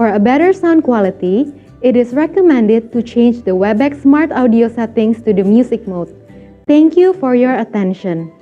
For a better sound quality, it is recommended to change the Webex Smart Audio settings to the music mode. Thank you for your attention.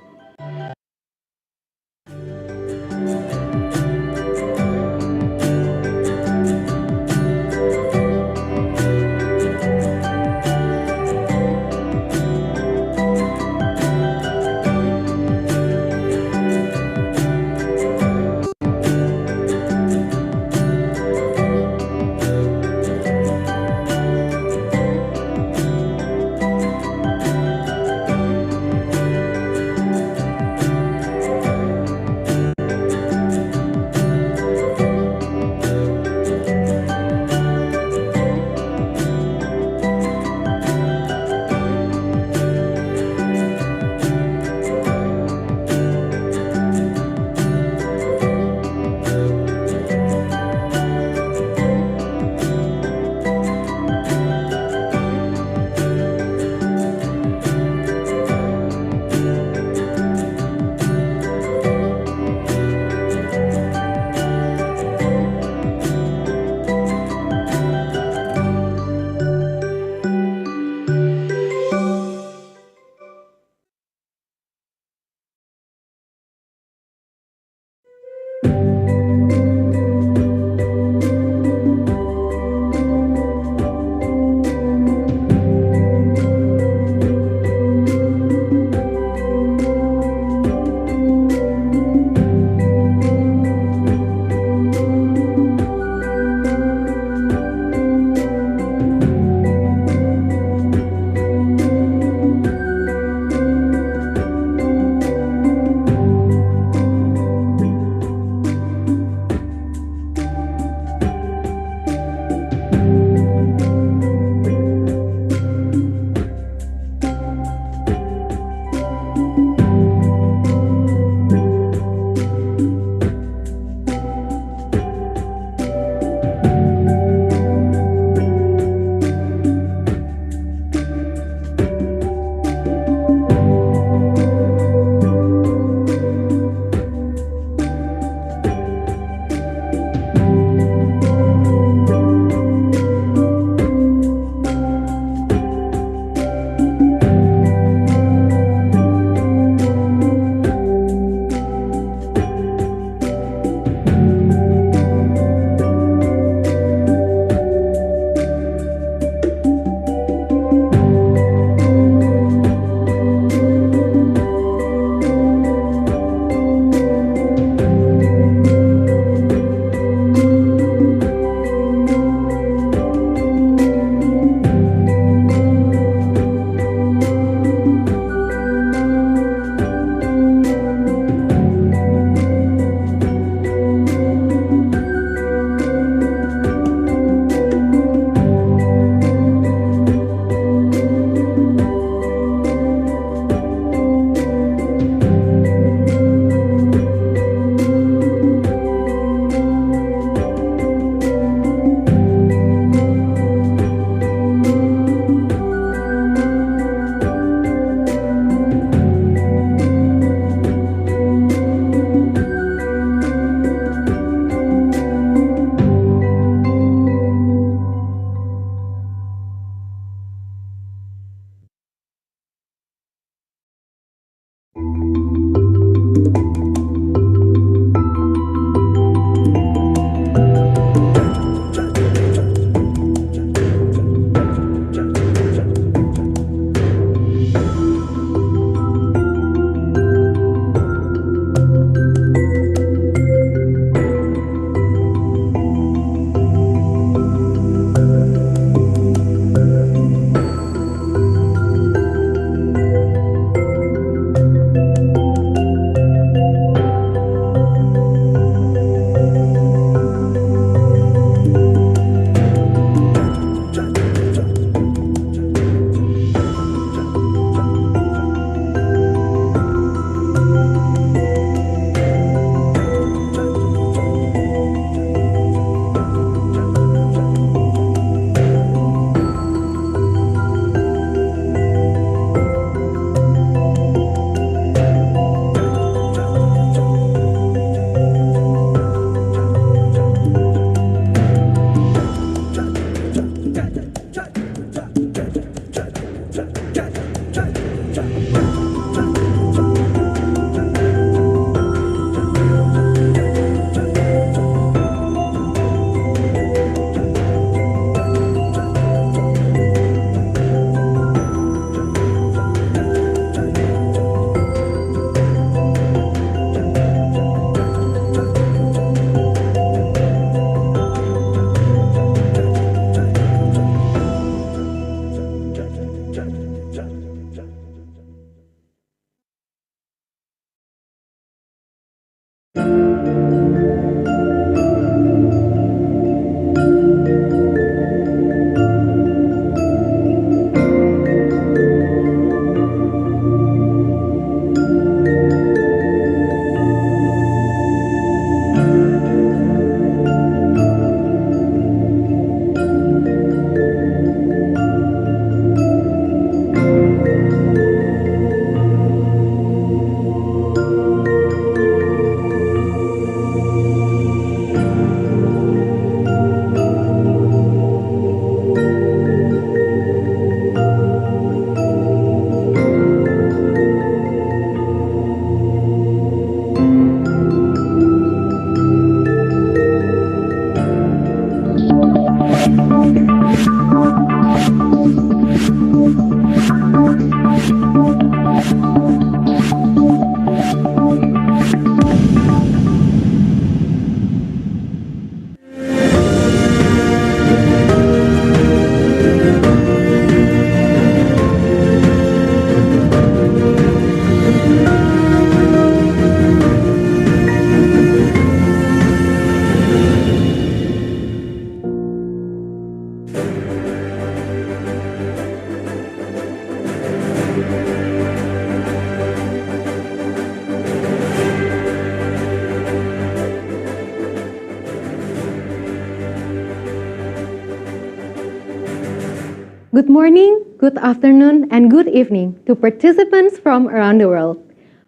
Good morning, good afternoon, and good evening to participants from around the world.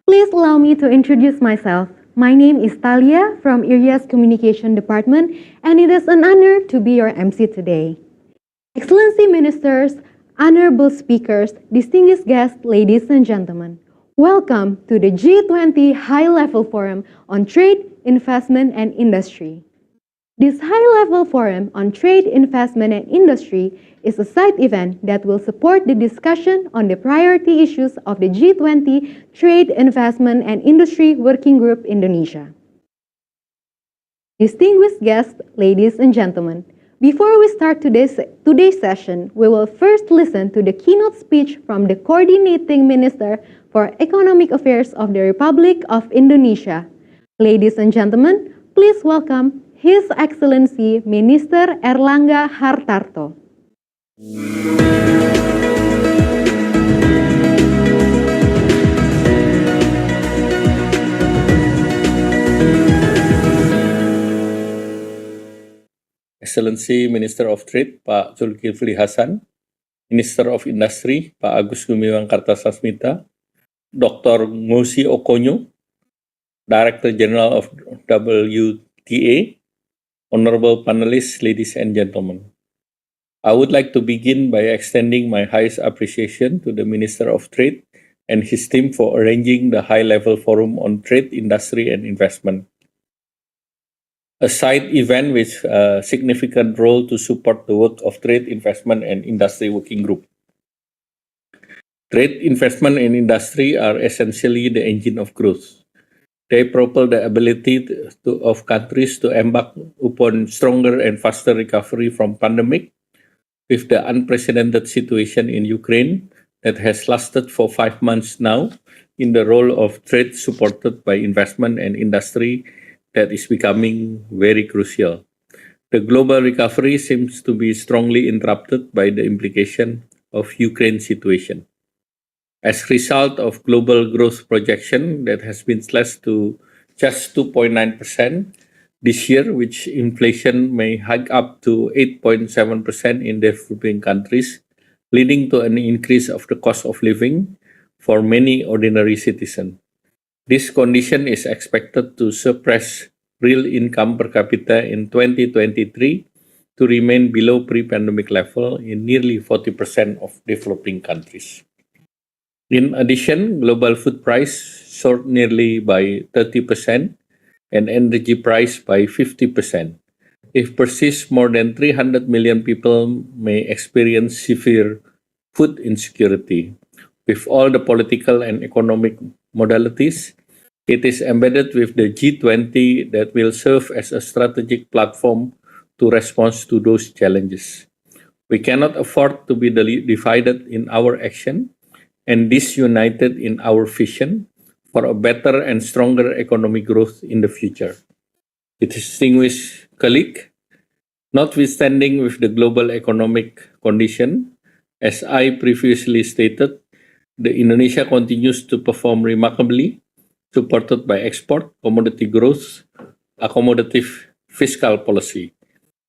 Please allow me to introduce myself. My name is Talia from Iria's Communication Department, and it is an honor to be your MC today. Excellency Ministers, honorable speakers, distinguished guests, ladies and gentlemen, welcome to the G20 High-Level Forum on Trade, Investment, and Industry. This high-level forum on trade, investment, and industry is a side event that will support the discussion on the priority issues of the G20 Trade, Investment, and Industry Working Group Indonesia. Distinguished guests, ladies and gentlemen, before we start today's session, we will first listen to the keynote speech from the Coordinating Minister for Economic Affairs of the Republic of Indonesia. Ladies and gentlemen, please welcome His Excellency Minister Erlangga Hartarto. Excellency Minister of Trade, Pak Zulkifli Hasan, Minister of Industry, Pak Agus Gumiwang Kartasasmita, Dr. Ngozi Okonjo, Director General of WTA, honorable panelists, ladies and gentlemen. I would like to begin by extending my highest appreciation to the Minister of Trade and his team for arranging the high-level forum on trade, industry, and investment. A side event with a significant role to support the work of Trade, Investment, and Industry Working Group. Trade, investment, and industry are essentially the engine of growth. They propel the ability of countries to embark upon stronger and faster recovery from pandemic, with the unprecedented situation in Ukraine that has lasted for 5 months now, in the role of trade supported by investment and industry that is becoming very crucial. The global recovery seems to be strongly interrupted by the implication of Ukraine situation. As a result of global growth projection that has been slashed to just 2.9% this year, which inflation may hike up to 8.7% in developing countries, leading to an increase of the cost of living for many ordinary citizens. This condition is expected to suppress real income per capita in 2023 to remain below pre-pandemic level in nearly 40% of developing countries. In addition, global food price soared nearly by 30% and energy price by 50%. If persists, more than 300 million people may experience severe food insecurity. With all the political and economic modalities, it is embedded with the G20 that will serve as a strategic platform to respond to those challenges. We cannot afford to be divided in our action and disunited in our vision for a better and stronger economic growth in the future. Distinguished colleague, notwithstanding with the global economic condition, as I previously stated, the Indonesia continues to perform remarkably, supported by export, commodity growth, accommodative fiscal policy.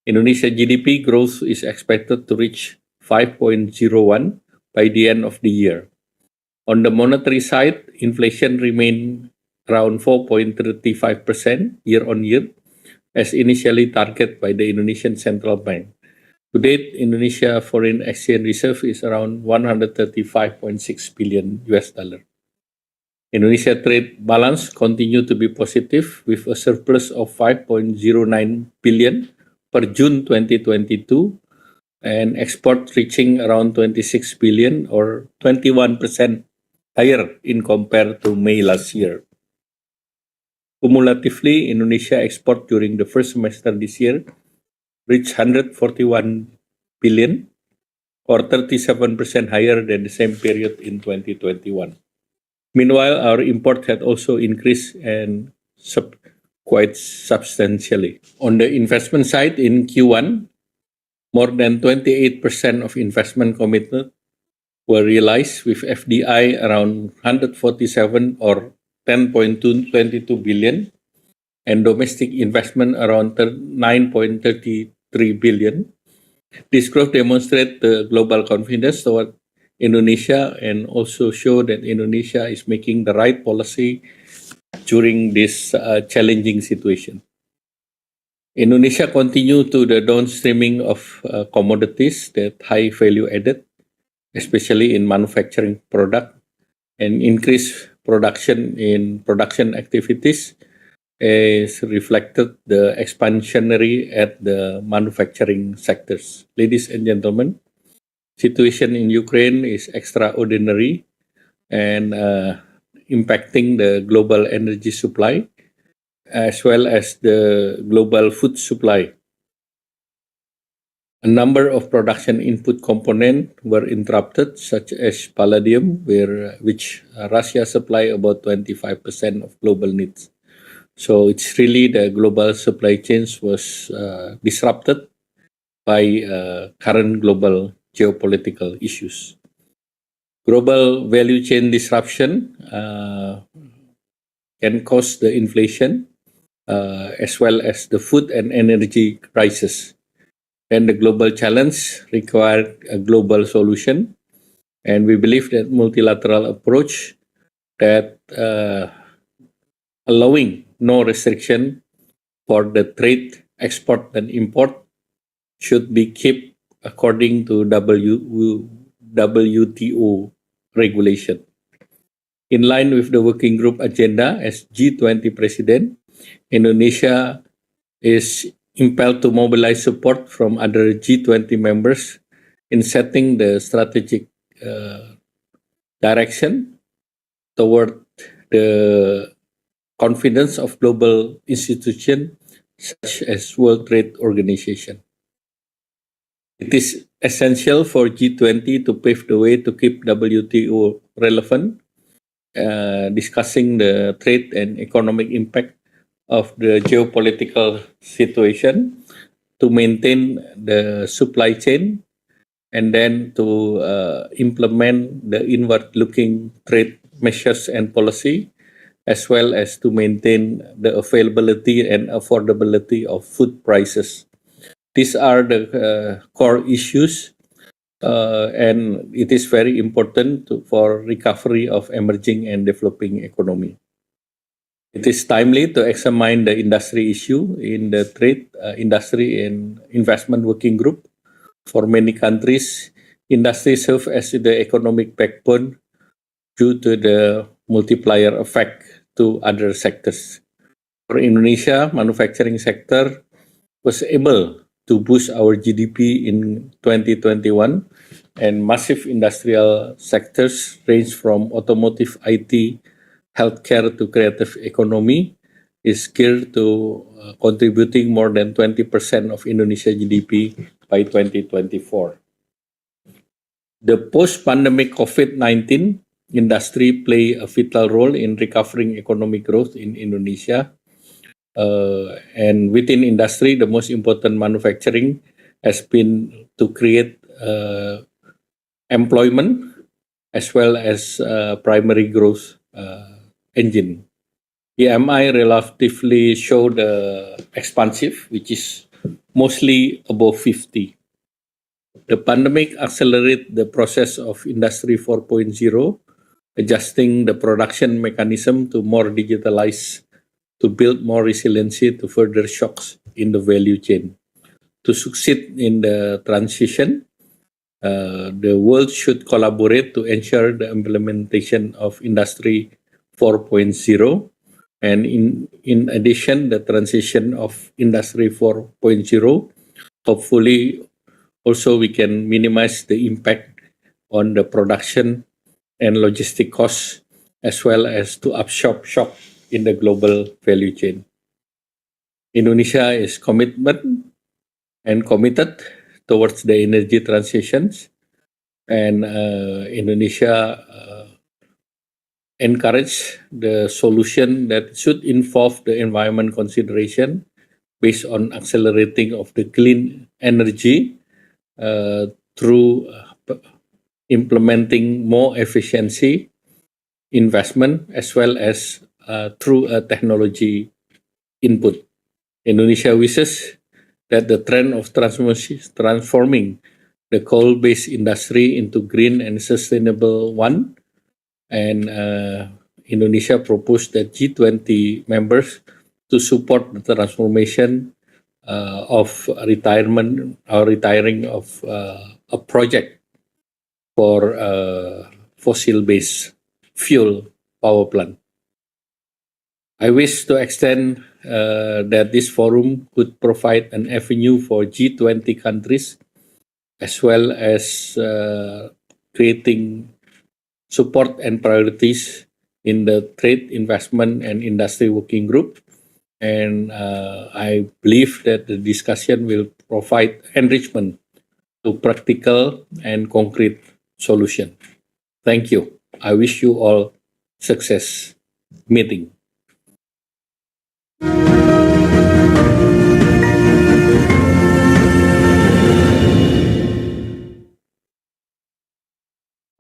Indonesia GDP growth is expected to reach 5.01 by the end of the year. On the monetary side, inflation remained around 4.35% year-on-year, as initially targeted by the Indonesian Central Bank. To date, Indonesia foreign exchange reserve is around 135.6 billion US dollar. Indonesia trade balance continued to be positive with a surplus of 5.09 billion per June 2022 and export reaching around 26 billion or 21% higher in compared to May last year. Cumulatively, Indonesia export during the first semester this year reached 141 billion or 37% higher than the same period in 2021. Meanwhile, our import had also increased and quite substantially. On the investment side, in Q1, more than 28% of investment commitment were realized with FDI around 147 or 10.22 billion and domestic investment around 9.33 billion, This growth demonstrates the global confidence toward Indonesia and also show that Indonesia is making the right policy during this challenging situation. Indonesia continue to the downstreaming of commodities that high value added, especially in manufacturing product, and increase production in production activities is reflected the expansionary at the manufacturing sectors. Ladies and gentlemen, situation in Ukraine is extraordinary and impacting the global energy supply as well as the global food supply. A number of production input components were interrupted, such as palladium, which Russia supply about 25% of global needs. So it's really the global supply chains was disrupted by current global geopolitical issues. Global value chain disruption can cause the inflation as well as the food and energy crisis. And the global challenge required a global solution. And we believe that multilateral approach that allowing no restriction for the trade, export, and import should be kept according to WTO regulation. In line with the working group agenda as G20 president, Indonesia is impelled to mobilize support from other G20 members in setting the strategic direction toward the confidence of global institutions such as World Trade Organization. It is essential for G20 to pave the way to keep WTO relevant, discussing the trade and economic impact of the geopolitical situation, to maintain the supply chain, and then to implement the inward-looking trade measures and policy, as well as to maintain the availability and affordability of food prices. These are the core issues, and it is very important for recovery of emerging and developing economy. It is timely to examine the industry issue in the trade, industry and investment working group. For many countries, industry serves as the economic backbone due to the multiplier effect to other sectors. For Indonesia, manufacturing sector was able to boost our GDP in 2021, and massive industrial sectors range from automotive, IT, healthcare to creative economy is geared to contributing more than 20% of Indonesia GDP by 2024. The post-pandemic COVID-19 industry play a vital role in recovering economic growth in Indonesia. And within industry, the most important manufacturing has been to create employment as well as primary growth engine. PMI relatively showed expansive, which is mostly above 50. The pandemic accelerated the process of Industry 4.0, adjusting the production mechanism to more digitalized to build more resiliency to further shocks in the value chain. To succeed in the transition, the world should collaborate to ensure the implementation of Industry 4.0. And in addition, the transition of Industry 4.0, hopefully also we can minimize the impact on the production and logistic costs, as well as to absorb shock in the global value chain. Indonesia is committed towards the energy transitions, and Indonesia encourage the solution that should involve the environment consideration based on accelerating of the clean energy through implementing more efficiency investment as well as through a technology input. Indonesia wishes that the trend of transforming the coal-based industry into green and sustainable one, and Indonesia proposed that G20 members to support the transformation of retirement or retiring of a project for fossil-based fuel power plant. I wish to extend that this forum could provide an avenue for G20 countries, as well as creating support and priorities in the Trade, Investment, and Industry Working Group. And I believe that the discussion will provide enrichment to practical and concrete solution. Thank you. I wish you all success meeting.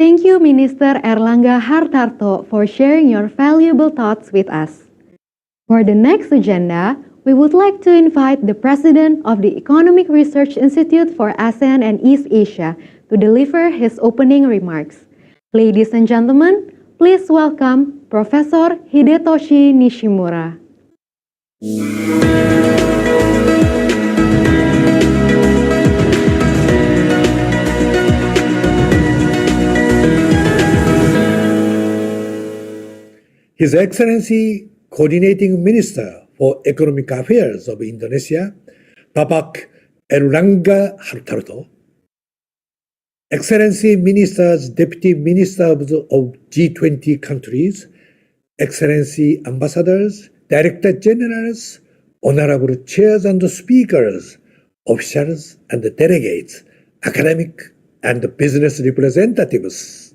Thank you, Minister Erlangga Hartarto, for sharing your valuable thoughts with us. For the next agenda, we would like to invite the President of the Economic Research Institute for ASEAN and East Asia to deliver his opening remarks. Ladies and gentlemen, please welcome Professor Hidetoshi Nishimura. His Excellency, Coordinating Minister for Economic Affairs of Indonesia, Bapak Erlangga Hartarto, Excellency Ministers, Deputy Ministers of G20 countries, Excellency Ambassadors, Director Generals, Honorable Chairs and Speakers, officials and delegates, academic and business representatives,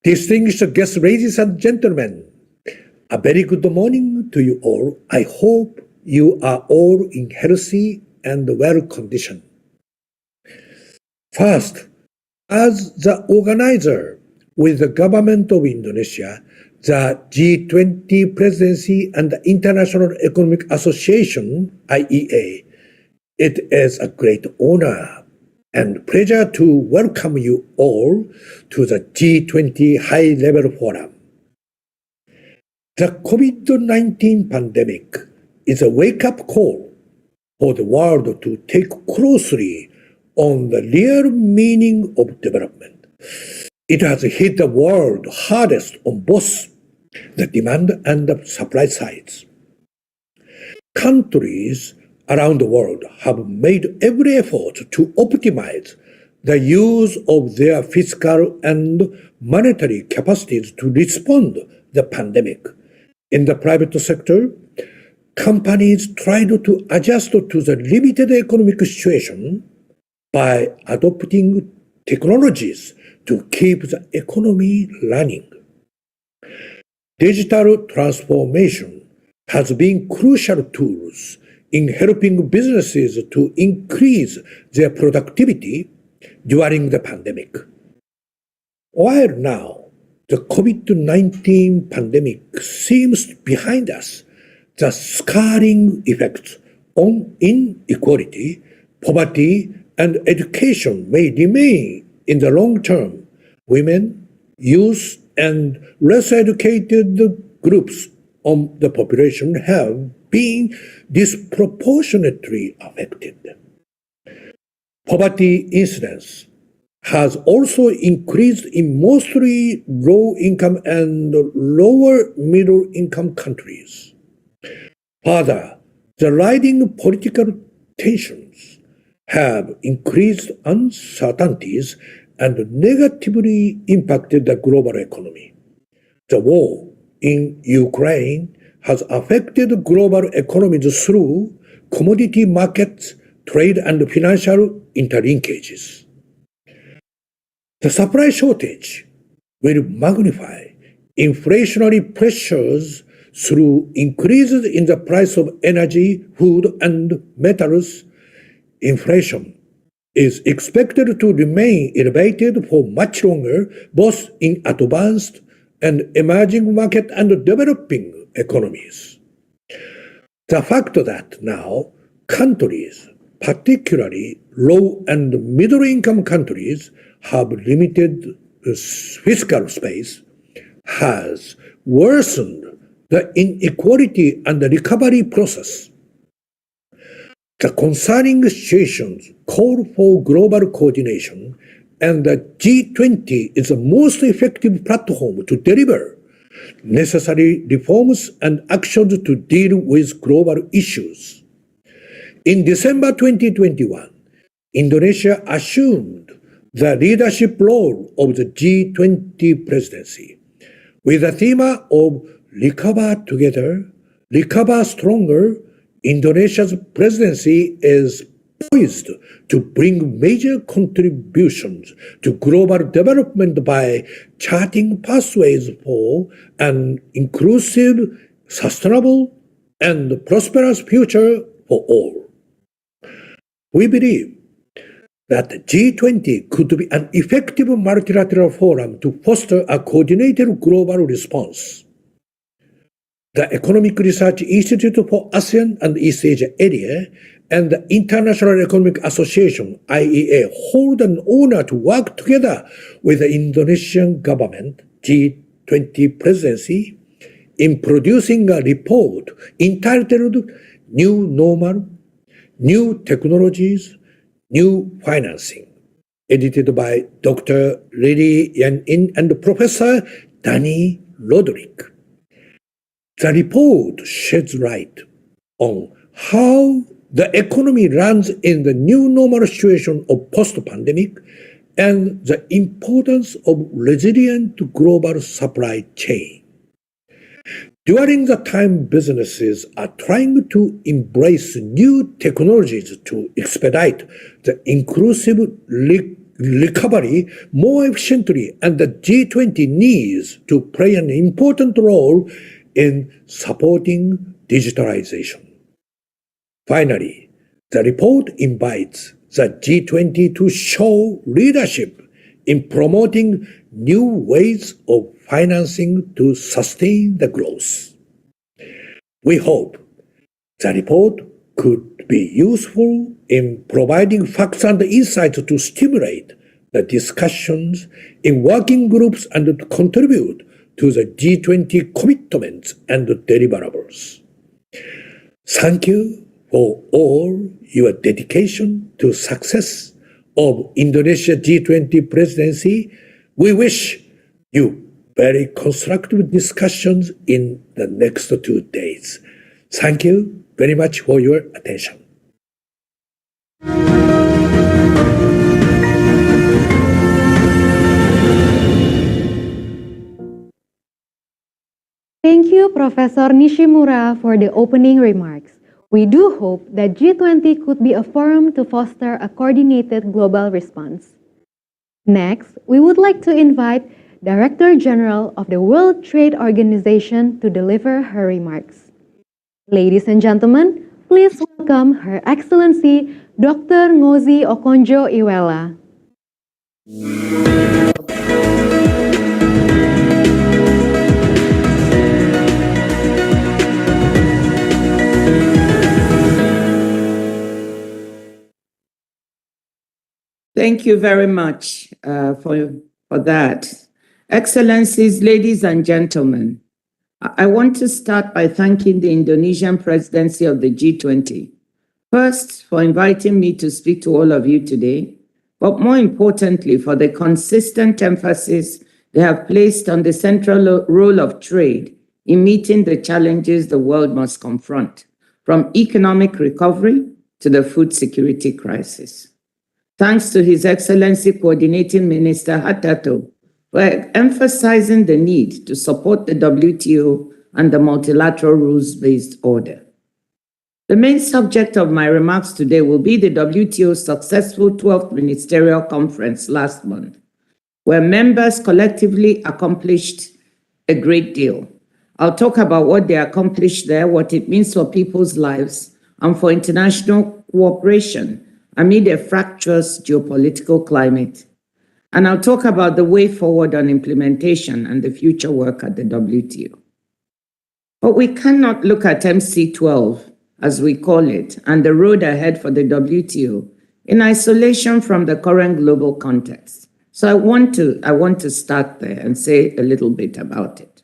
distinguished guests, ladies and gentlemen, a very good morning to you all. I hope you are all in healthy and well condition. First, as the organizer with the government of Indonesia, the G20 Presidency and the International Economic Association, IEA, it is a great honor and pleasure to welcome you all to the G20 High-Level Forum. The COVID-19 pandemic is a wake-up call for the world to take closely on the real meaning of development. It has hit the world hardest on both the demand and the supply sides. Countries around the world have made every effort to optimize the use of their fiscal and monetary capacities to respond to the pandemic. In the private sector, companies tried to adjust to the limited economic situation by adopting technologies to keep the economy running. Digital transformation has been crucial tools in helping businesses to increase their productivity during the pandemic. While now the COVID-19 pandemic seems behind us, the scarring effects on inequality, poverty, and education may remain in the long term. Women, youth, and less educated groups of the population have been disproportionately affected. Poverty incidence has also increased in mostly low-income and lower middle-income countries. Further, the rising political tensions have increased uncertainties and negatively impacted the global economy. The war in Ukraine has affected global economies through commodity markets, trade, and financial interlinkages. The supply shortage will magnify inflationary pressures through increases in the price of energy, food, and metals. Inflation is expected to remain elevated for much longer, both in advanced and emerging market and developing economies. The fact that now countries particularly low and middle income countries have limited fiscal space, has worsened the inequality and the recovery process. The concerning situations call for global coordination, and the G20 is the most effective platform to deliver necessary reforms and actions to deal with global issues. In December 2021, Indonesia assumed the leadership role of the G20 presidency, with the theme of Recover Together, Recover Stronger. Indonesia's presidency is poised to bring major contributions to global development by charting pathways for an inclusive, sustainable, and prosperous future for all. We believe that the G20 could be an effective multilateral forum to foster a coordinated global response. The Economic Research Institute for ASEAN and East Asia Area and the International Economic Association, IEA, hold an honor to work together with the Indonesian government, G20 presidency, in producing a report entitled New Normal, New Technologies, New Financing, edited by Dr. Lily Yan-in and Professor Danny Roderick. The report sheds light on how the economy runs in the new normal situation of post-pandemic and the importance of resilient global supply chain. During the time businesses are trying to embrace new technologies to expedite the inclusive recovery more efficiently, and the G20 needs to play an important role in supporting digitalization. Finally, the report invites the G20 to show leadership in promoting new ways of financing to sustain the growth. We hope the report could be useful in providing facts and insights to stimulate the discussions in working groups and to contribute to the G20 commitments and deliverables. Thank you for all your dedication to success of Indonesia G20 presidency. We wish you very constructive discussions in the next 2 days. Thank you very much for your attention. Thank you, Professor Nishimura, for the opening remarks. We do hope that G20 could be a forum to foster a coordinated global response. Next, we would like to invite Director General of the World Trade Organization to deliver her remarks. Ladies and gentlemen, please welcome Her Excellency Dr. Ngozi Okonjo-Iweala. Thank you very much for that. Excellencies, ladies and gentlemen, I want to start by thanking the Indonesian presidency of the G20. First, for inviting me to speak to all of you today, but more importantly, for the consistent emphasis they have placed on the central role of trade in meeting the challenges the world must confront, from economic recovery to the food security crisis. Thanks to His Excellency Coordinating Minister Hatato for emphasizing the need to support the WTO and the multilateral rules-based order. The main subject of my remarks today will be the WTO's successful 12th Ministerial Conference last month, where members collectively accomplished a great deal. I'll talk about what they accomplished there, what it means for people's lives, and for international cooperation amid a fractious geopolitical climate. And I'll talk about the way forward on implementation and the future work at the WTO. But we cannot look at MC12 as we call it, and the road ahead for the WTO in isolation from the current global context. So I want to start there and say a little bit about it.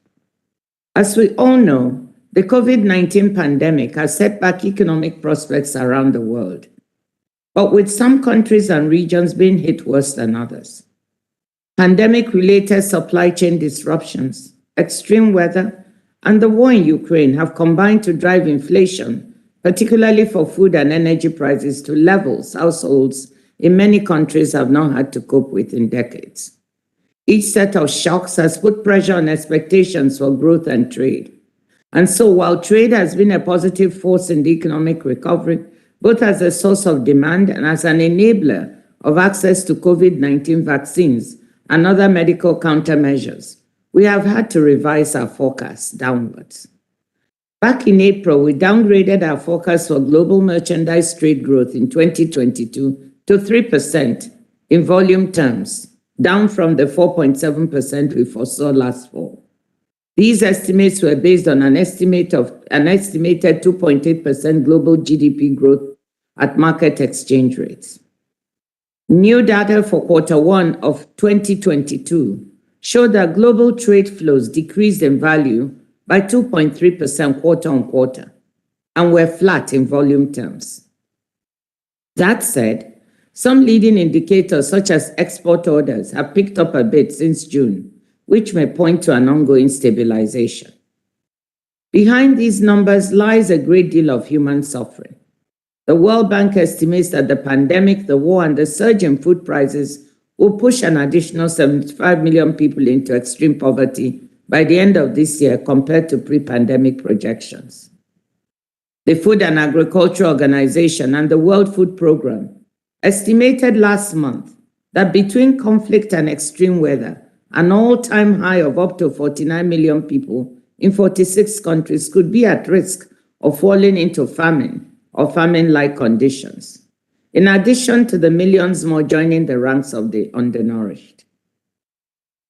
As we all know, the COVID-19 pandemic has set back economic prospects around the world, but with some countries and regions being hit worse than others. Pandemic-related supply chain disruptions, extreme weather, and the war in Ukraine have combined to drive inflation, particularly for food and energy prices, to levels households in many countries have not had to cope with in decades. Each set of shocks has put pressure on expectations for growth and trade. And so while trade has been a positive force in the economic recovery, both as a source of demand and as an enabler of access to COVID-19 vaccines and other medical countermeasures, we have had to revise our forecasts downwards. Back in April, we downgraded our forecast for global merchandise trade growth in 2022 to 3% in volume terms, down from the 4.7% we foresaw last fall. These estimates were based on an estimated 2.8% global GDP growth at market exchange rates. New data for Q1 of 2022 showed that global trade flows decreased in value by 2.3% quarter on quarter and were flat in volume terms. That said, some leading indicators such as export orders have picked up a bit since June, which may point to an ongoing stabilization. Behind these numbers lies a great deal of human suffering. The World Bank estimates that the pandemic, the war, and the surge in food prices will push an additional 75 million people into extreme poverty by the end of this year compared to pre-pandemic projections. The Food and Agriculture Organization and the World Food Programme estimated last month that between conflict and extreme weather, an all-time high of up to 49 million people in 46 countries could be at risk of falling into famine or famine-like conditions, in addition to the millions more joining the ranks of the undernourished.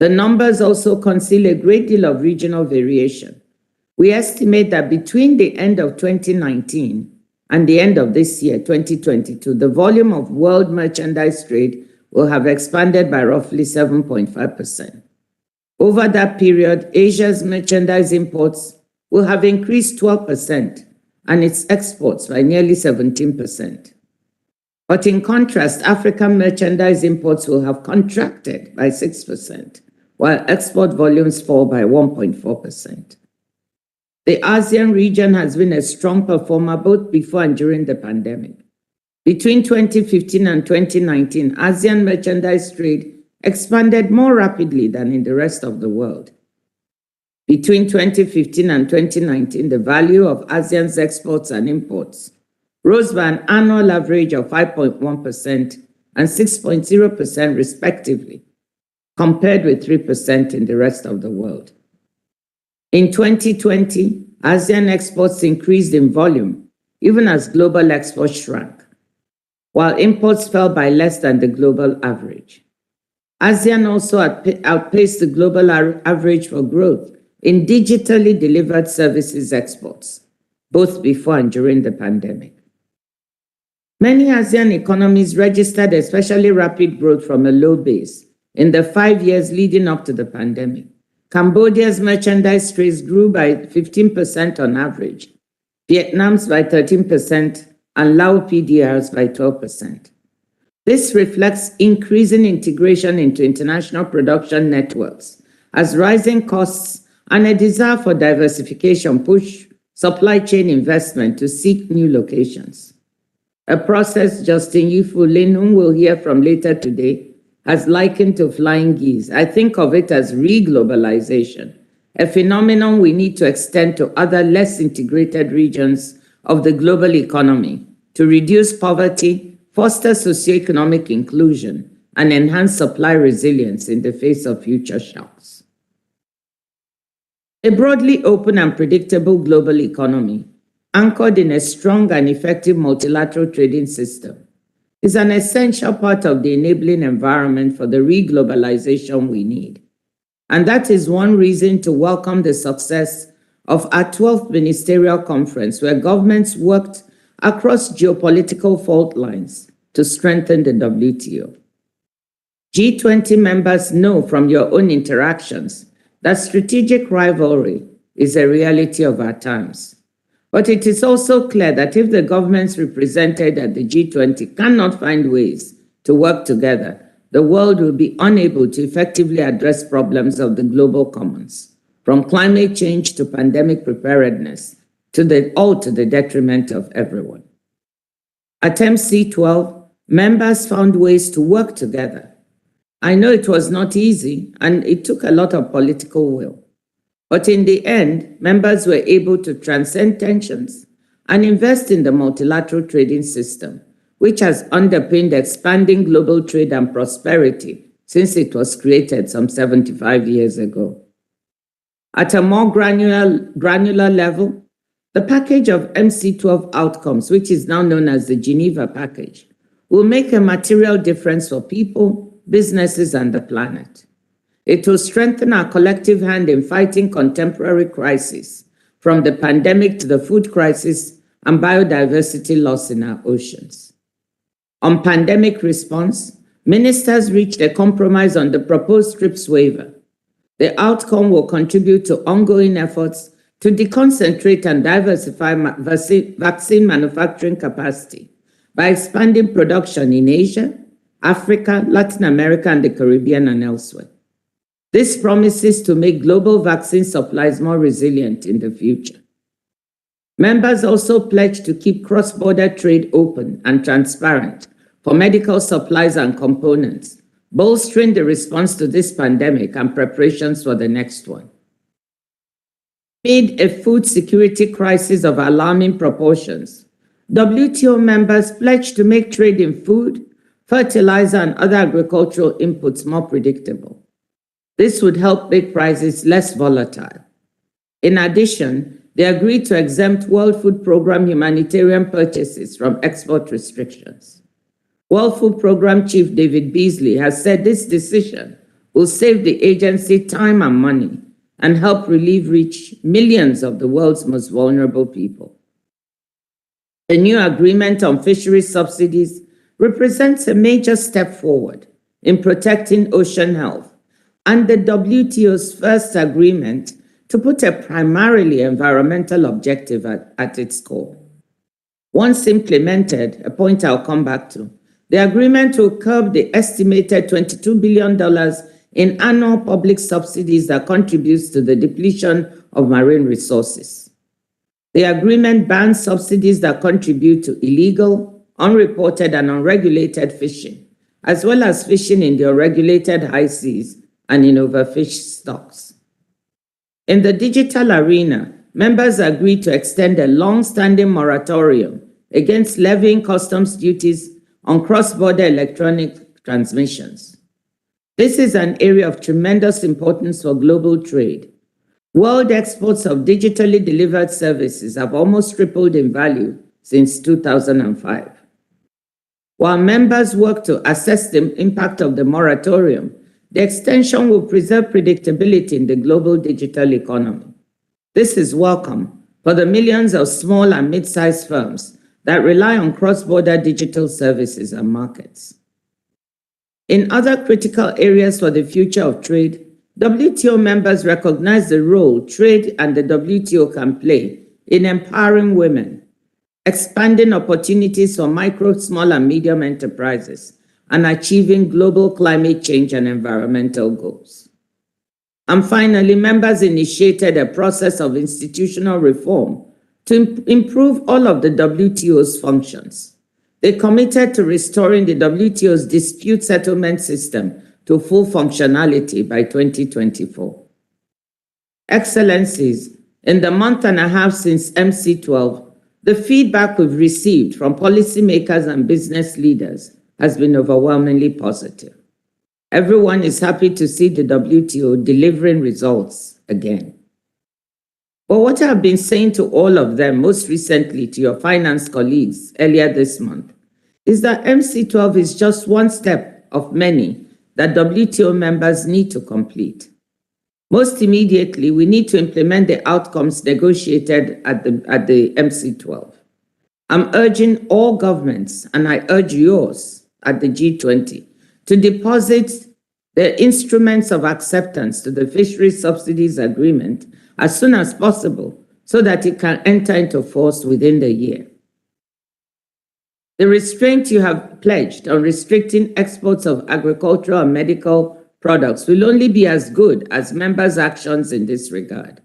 The numbers also conceal a great deal of regional variation. We estimate that between the end of 2019 and the end of this year, 2022, the volume of world merchandise trade will have expanded by roughly 7.5%. Over that period, Asia's merchandise imports will have increased 12% and its exports by nearly 17%. But in contrast, African merchandise imports will have contracted by 6%, while export volumes fall by 1.4%. The ASEAN region has been a strong performer both before and during the pandemic. Between 2015 and 2019, ASEAN merchandise trade expanded more rapidly than in the rest of the world. Between 2015 and 2019, the value of ASEAN's exports and imports rose by an annual average of 5.1% and 6.0% respectively, compared with 3% in the rest of the world. In 2020, ASEAN exports increased in volume, even as global exports shrank, while imports fell by less than the global average. ASEAN also outpaced the global average for growth in digitally delivered services exports, both before and during the pandemic. Many ASEAN economies registered especially rapid growth from a low base in the 5 years leading up to the pandemic. Cambodia's merchandise trade grew by 15% on average, Vietnam's by 13%, and Laos PDR's by 12%. This reflects increasing integration into international production networks as rising costs and a desire for diversification push supply chain investment to seek new locations. A process Justin Yifulin, whom we'll hear from later today, has likened to flying geese. I think of it as re-globalization, a phenomenon we need to extend to other less integrated regions of the global economy to reduce poverty, foster socioeconomic inclusion, and enhance supply resilience in the face of future shocks. A broadly open and predictable global economy, anchored in a strong and effective multilateral trading system, is an essential part of the enabling environment for the re-globalization we need. And that is one reason to welcome the success of our 12th Ministerial Conference, where governments worked across geopolitical fault lines to strengthen the WTO. G20 members know from your own interactions that strategic rivalry is a reality of our times. But it is also clear that if the governments represented at the G20 cannot find ways to work together, the world will be unable to effectively address problems of the global commons, from climate change to pandemic preparedness, all to the detriment of everyone. At MC12, members found ways to work together. I know it was not easy, and it took a lot of political will. But in the end, members were able to transcend tensions and invest in the multilateral trading system, which has underpinned expanding global trade and prosperity since it was created some 75 years ago. At a more granular level, the package of MC12 outcomes, which is now known as the Geneva Package, will make a material difference for people, businesses, and the planet. It will strengthen our collective hand in fighting contemporary crises, from the pandemic to the food crisis and biodiversity loss in our oceans. On pandemic response, ministers reached a compromise on the proposed TRIPS waiver. The outcome will contribute to ongoing efforts to deconcentrate and diversify vaccine manufacturing capacity by expanding production in Asia, Africa, Latin America, and the Caribbean and elsewhere. This promises to make global vaccine supplies more resilient in the future. Members also pledged to keep cross-border trade open and transparent for medical supplies and components, bolstering the response to this pandemic and preparations for the next one. Amid a food security crisis of alarming proportions, WTO members pledged to make trade in food, fertilizer, and other agricultural inputs more predictable. This would help make prices less volatile. In addition, they agreed to exempt World Food Programme humanitarian purchases from export restrictions. World Food Programme Chief David Beasley has said this decision will save the agency time and money and help reach millions of the world's most vulnerable people. The new agreement on fisheries subsidies represents a major step forward in protecting ocean health and the WTO's first agreement to put a primarily environmental objective at its core. Once implemented, a point I'll come back to, the agreement will curb the estimated $22 billion in annual public subsidies that contributes to the depletion of marine resources. The agreement bans subsidies that contribute to illegal, unreported, and unregulated fishing, as well as fishing in the unregulated high seas and in overfished stocks. In the digital arena, members agreed to extend a long-standing moratorium against levying customs duties on cross-border electronic transmissions. This is an area of tremendous importance for global trade. World exports of digitally delivered services have almost tripled in value since 2005. While members work to assess the impact of the moratorium, the extension will preserve predictability in the global digital economy. This is welcome for the millions of small and mid-sized firms that rely on cross-border digital services and markets. In other critical areas for the future of trade, WTO members recognize the role trade and the WTO can play in empowering women, expanding opportunities for micro, small, and medium enterprises, and achieving global climate change and environmental goals. And finally, members initiated a process of institutional reform to improve all of the WTO's functions. They committed to restoring the WTO's dispute settlement system to full functionality by 2024. Excellencies, in the month and a half since MC12, the feedback we've received from policymakers and business leaders has been overwhelmingly positive. Everyone is happy to see the WTO delivering results again. But what I've been saying to all of them, most recently to your finance colleagues earlier this month, is that MC12 is just one step of many that WTO members need to complete. Most immediately, we need to implement the outcomes negotiated at the MC12. I'm urging all governments, and I urge yours at the G20, to deposit the instruments of acceptance to the Fisheries Subsidies Agreement as soon as possible so that it can enter into force within the year. The restraint you have pledged on restricting exports of agricultural and medical products will only be as good as members' actions in this regard.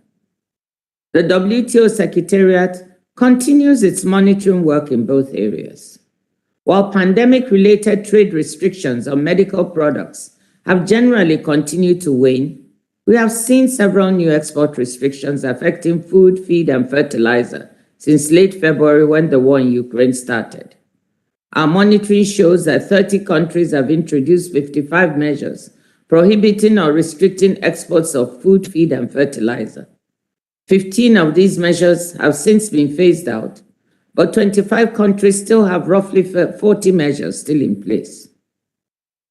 The WTO Secretariat continues its monitoring work in both areas. While pandemic-related trade restrictions on medical products have generally continued to wane, we have seen several new export restrictions affecting food, feed, and fertilizer since late February when the war in Ukraine started. Our monitoring shows that 30 countries have introduced 55 measures prohibiting or restricting exports of food, feed, and fertilizer. 15 of these measures have since been phased out, but 25 countries still have roughly 40 measures still in place.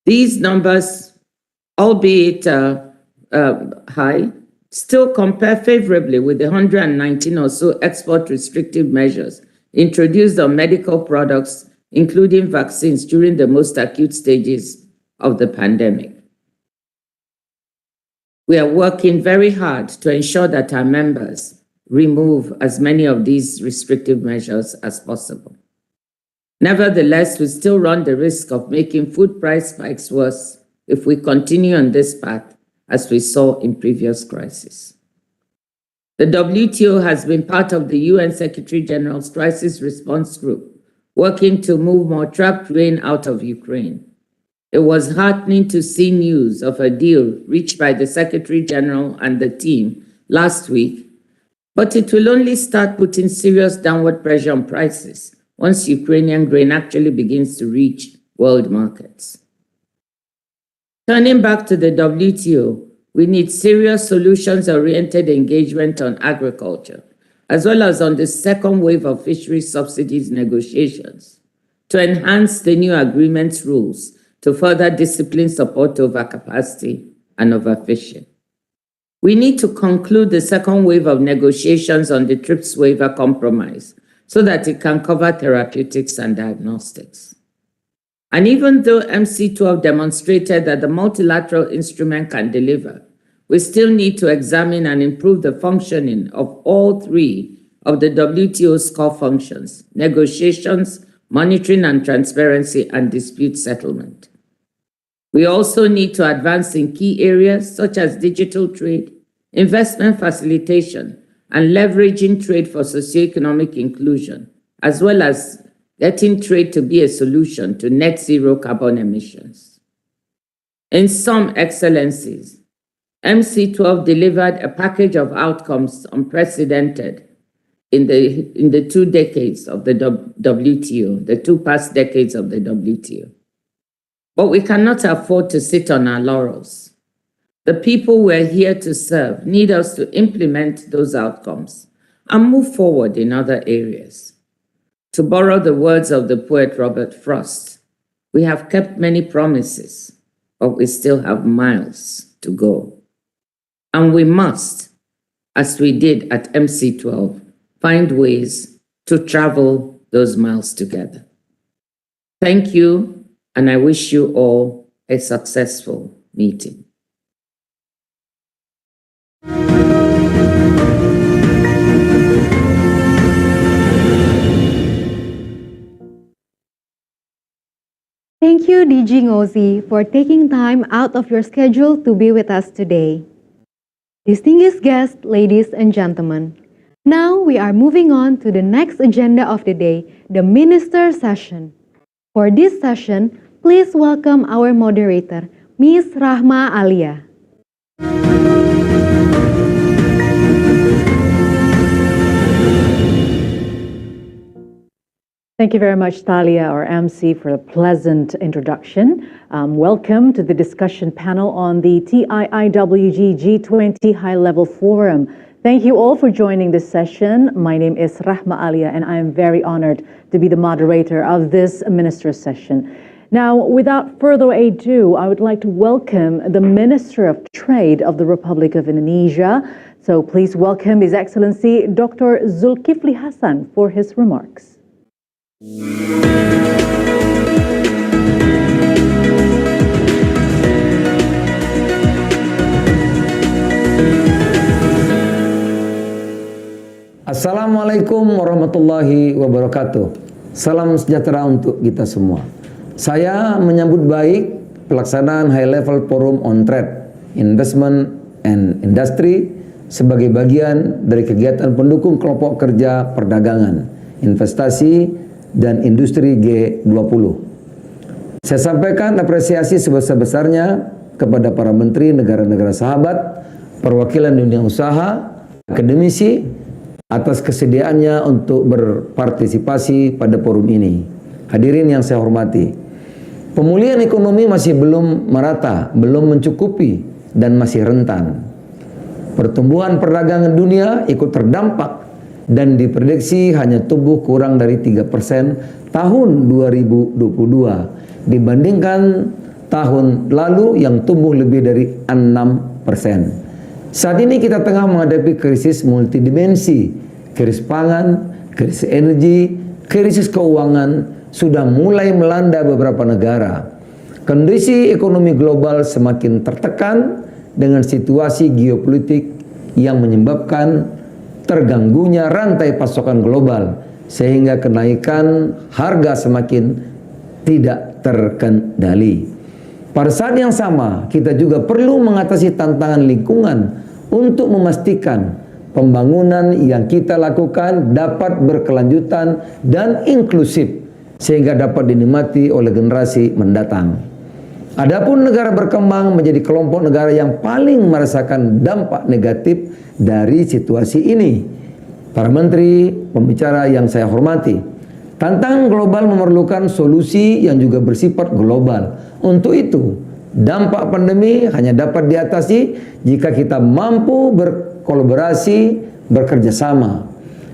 These numbers, albeit high, still compare favorably with the 119 or so export restrictive measures introduced on medical products, including vaccines, during the most acute stages of the pandemic. We are working very hard to ensure that our members remove as many of these restrictive measures as possible. Nevertheless, we still run the risk of making food price spikes worse if we continue on this path, as we saw in previous crises. The WTO has been part of the UN Secretary General's Crisis Response Group, working to move more trapped grain out of Ukraine. It was heartening to see news of a deal reached by the Secretary General and the team last week, but it will only start putting serious downward pressure on prices once Ukrainian grain actually begins to reach world markets. Turning back to the WTO, we need serious solutions-oriented engagement on agriculture, as well as on the second wave of fisheries subsidies negotiations, to enhance the new agreement's rules to further discipline support overcapacity and overfishing. We need to conclude the second wave of negotiations on the TRIPS waiver compromise so that it can cover therapeutics and diagnostics. And even though MC12 demonstrated that the multilateral instrument can deliver, we still need to examine and improve the functioning of all three of the WTO's core functions: negotiations, monitoring and transparency, and dispute settlement. We also need to advance in key areas such as digital trade, investment facilitation, and leveraging trade for socioeconomic inclusion, as well as getting trade to be a solution to net zero carbon emissions. In some excellencies, MC12 delivered a package of outcomes unprecedented in the 2 decades of the WTO, the 2 past decades of the WTO. But we cannot afford to sit on our laurels. The people we're here to serve need us to implement those outcomes and move forward in other areas. To borrow the words of the poet Robert Frost, we have kept many promises, but we still have miles to go. And we must, as we did at MC12, find ways to travel those miles together. Thank you. And I wish you all a successful meeting. Thank you, DG Ngozi, for taking time out of your schedule to be with us today. Distinguished guests, ladies and gentlemen, now we are moving on to the next agenda of the day, the Minister Session. For this session, please welcome our moderator, Ms. Rahma Alia. Thank you very much, Thalia, our MC, for a pleasant introduction. Welcome to the discussion panel on the TIIWG G20 High Level Forum. Thank you all for joining this session. My name is Rahma Alia, and I am very honored to be the moderator of this minister's session. Now, without further ado, I would like to welcome the Minister of Trade of the Republic of Indonesia. So please welcome His Excellency Dr. Zulkifli Hasan for his remarks. Assalamualaikum warahmatullahi wabarakatuh. Salam sejahtera untuk kita semua. Saya menyambut baik pelaksanaan High Level Forum on Trade, Investment and Industry sebagai bagian dari kegiatan pendukung kelompok kerja perdagangan, investasi, dan industri G20. Saya sampaikan apresiasi sebesar-besarnya kepada para menteri negara-negara sahabat, perwakilan dunia usaha, akademisi, atas kesediaannya untuk berpartisipasi pada forum ini. Hadirin yang saya hormati, pemulihan ekonomi masih belum merata, belum mencukupi, dan masih rentan. Pertumbuhan perdagangan dunia ikut terdampak dan diprediksi hanya tumbuh kurang dari 3% tahun 2022 dibandingkan tahun lalu yang tumbuh lebih dari 6%. Saat ini kita tengah menghadapi krisis multidimensi, krisis pangan, krisis energi, krisis keuangan sudah mulai melanda beberapa negara. Kondisi ekonomi global semakin tertekan dengan situasi geopolitik yang menyebabkan terganggunya rantai pasokan global sehingga kenaikan harga semakin tidak terkendali. Pada saat yang sama, kita juga perlu mengatasi tantangan lingkungan untuk memastikan pembangunan yang kita lakukan dapat berkelanjutan dan inklusif sehingga dapat dinikmati oleh generasi mendatang. Adapun negara berkembang menjadi kelompok negara yang paling merasakan dampak negatif dari situasi ini. Para menteri, pembicara yang saya hormati, tantangan global memerlukan solusi yang juga bersifat global. Untuk itu, dampak pandemi hanya dapat diatasi jika kita mampu berkolaborasi, bekerja sama.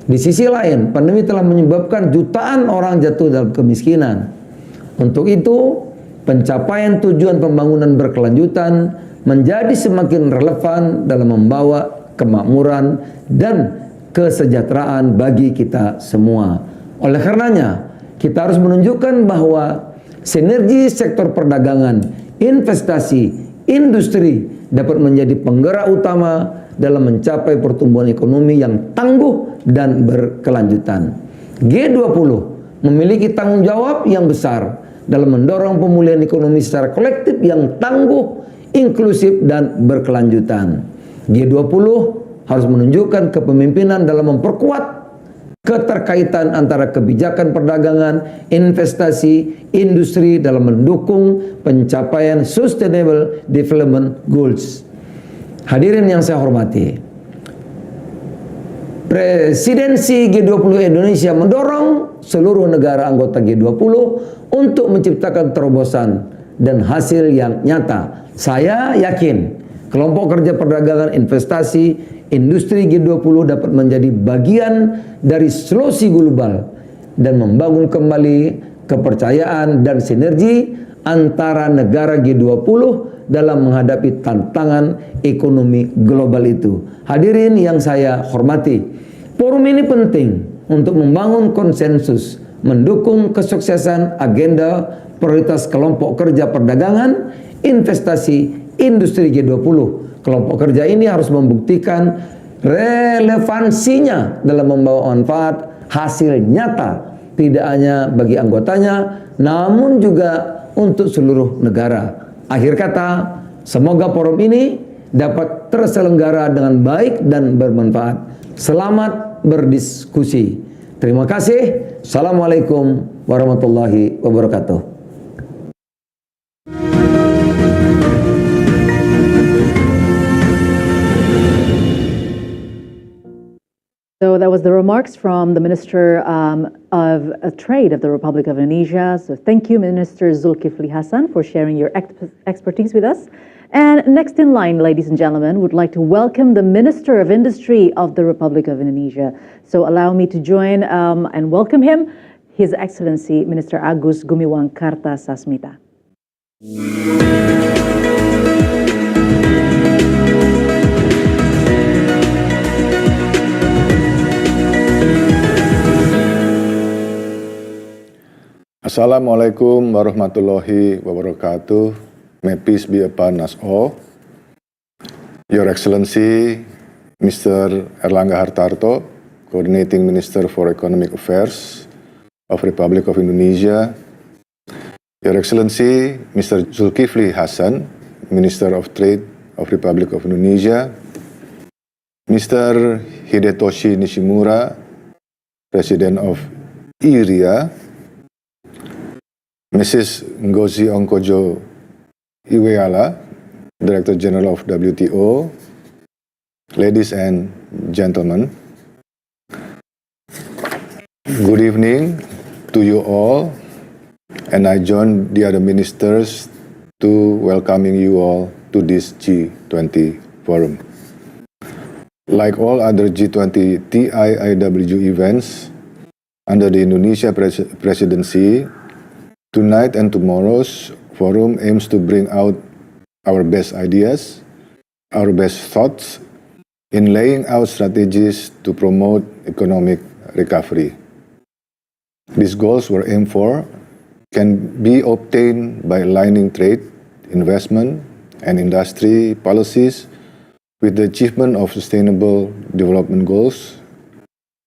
Di sisi lain, pandemi telah menyebabkan jutaan orang jatuh dalam kemiskinan. Untuk itu, pencapaian tujuan pembangunan berkelanjutan menjadi semakin relevan dalam membawa kemakmuran dan kesejahteraan bagi kita semua. Oleh karenanya, kita harus menunjukkan bahwa sinergi sektor perdagangan, investasi, industri dapat menjadi penggerak utama dalam mencapai pertumbuhan ekonomi yang tangguh dan berkelanjutan. G20 memiliki tanggung jawab yang besar dalam mendorong pemulihan ekonomi secara kolektif yang tangguh, inklusif, dan berkelanjutan. G20 harus menunjukkan kepemimpinan dalam memperkuat keterkaitan antara kebijakan perdagangan, investasi, industri dalam mendukung pencapaian Sustainable Development Goals. Hadirin yang saya hormati, Presidensi G20 Indonesia mendorong seluruh negara anggota G20 untuk menciptakan terobosan dan hasil yang nyata. Saya yakin kelompok kerja perdagangan, investasi, industri G20 dapat menjadi bagian dari solusi global dan membangun kembali kepercayaan dan sinergi antara negara G20 dalam menghadapi tantangan ekonomi global itu. Hadirin yang saya hormati, forum ini penting untuk membangun konsensus, mendukung kesuksesan agenda prioritas kelompok kerja perdagangan, investasi, industri G20. Kelompok kerja ini harus membuktikan relevansinya dalam membawa manfaat hasil nyata tidak hanya bagi anggotanya namun juga untuk seluruh negara. Akhir kata, semoga forum ini dapat terselenggara dengan baik dan bermanfaat. Selamat berdiskusi. Terima kasih. Assalamualaikum warahmatullahi wabarakatuh. So that was the remarks from the Minister of Trade of the Republic of Indonesia. So thank you, Minister Zulkifli Hasan, for sharing your expertise with us. And next in line, ladies and gentlemen, would like to welcome the Minister of Industry of the Republic of Indonesia. So allow me to join and welcome him. His Excellency Minister Agus Gumiwang Kartasasmita. Assalamualaikum warahmatullahi wabarakatuh. May peace be upon us all. Your Excellency, Mr. Erlangga Hartarto, Coordinating Minister for Economic Affairs of Republic of Indonesia. Your Excellency, Mr. Zulkifli Hasan, Minister of Trade of Republic of Indonesia. Mr. Hidetoshi Nishimura, President of IRIA. Mrs. Ngozi Onkojo Iweala, Director General of WTO, ladies and gentlemen, good evening to you all, and I join the other ministers to welcoming you all to this G20 forum. Like all other G20 TIIWG events under the Indonesia presidency, tonight and tomorrow's forum aims to bring out our best ideas, our best thoughts in laying out strategies to promote economic recovery. These goals we're aimed for can be obtained by aligning trade, investment, and industry policies with the achievement of sustainable development goals,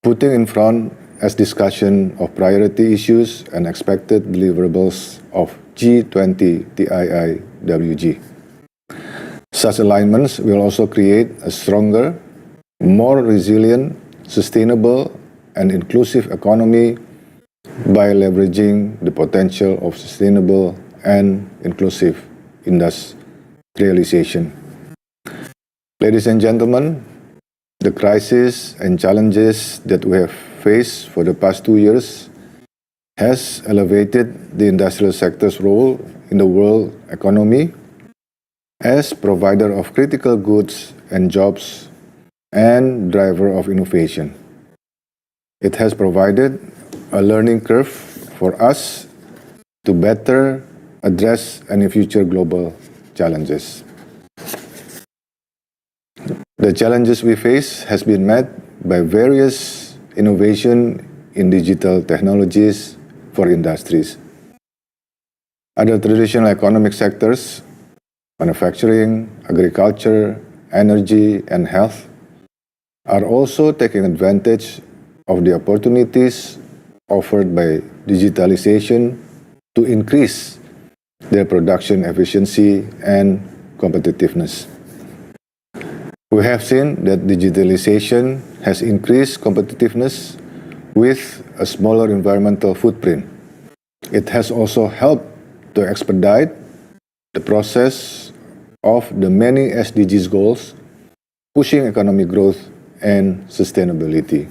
putting in front as discussion of priority issues and expected deliverables of G20 TIIWG. Such alignments will also create a stronger, more resilient, sustainable, and inclusive economy by leveraging the potential of sustainable and inclusive industrialization. Ladies and gentlemen, the crisis and challenges that we have faced for the past 2 years has elevated the industrial sector's role in the world economy as provider of critical goods and jobs and driver of innovation. It has provided a learning curve for us to better address any future global challenges. The challenges we face has been met by various innovation in digital technologies for industries. Other traditional economic sectors, manufacturing, agriculture, energy, and health, are also taking advantage of the opportunities offered by digitalization to increase their production efficiency and competitiveness. We have seen that digitalization has increased competitiveness with a smaller environmental footprint. It has also helped to expedite the process of the many SDGs goals, pushing economic growth and sustainability.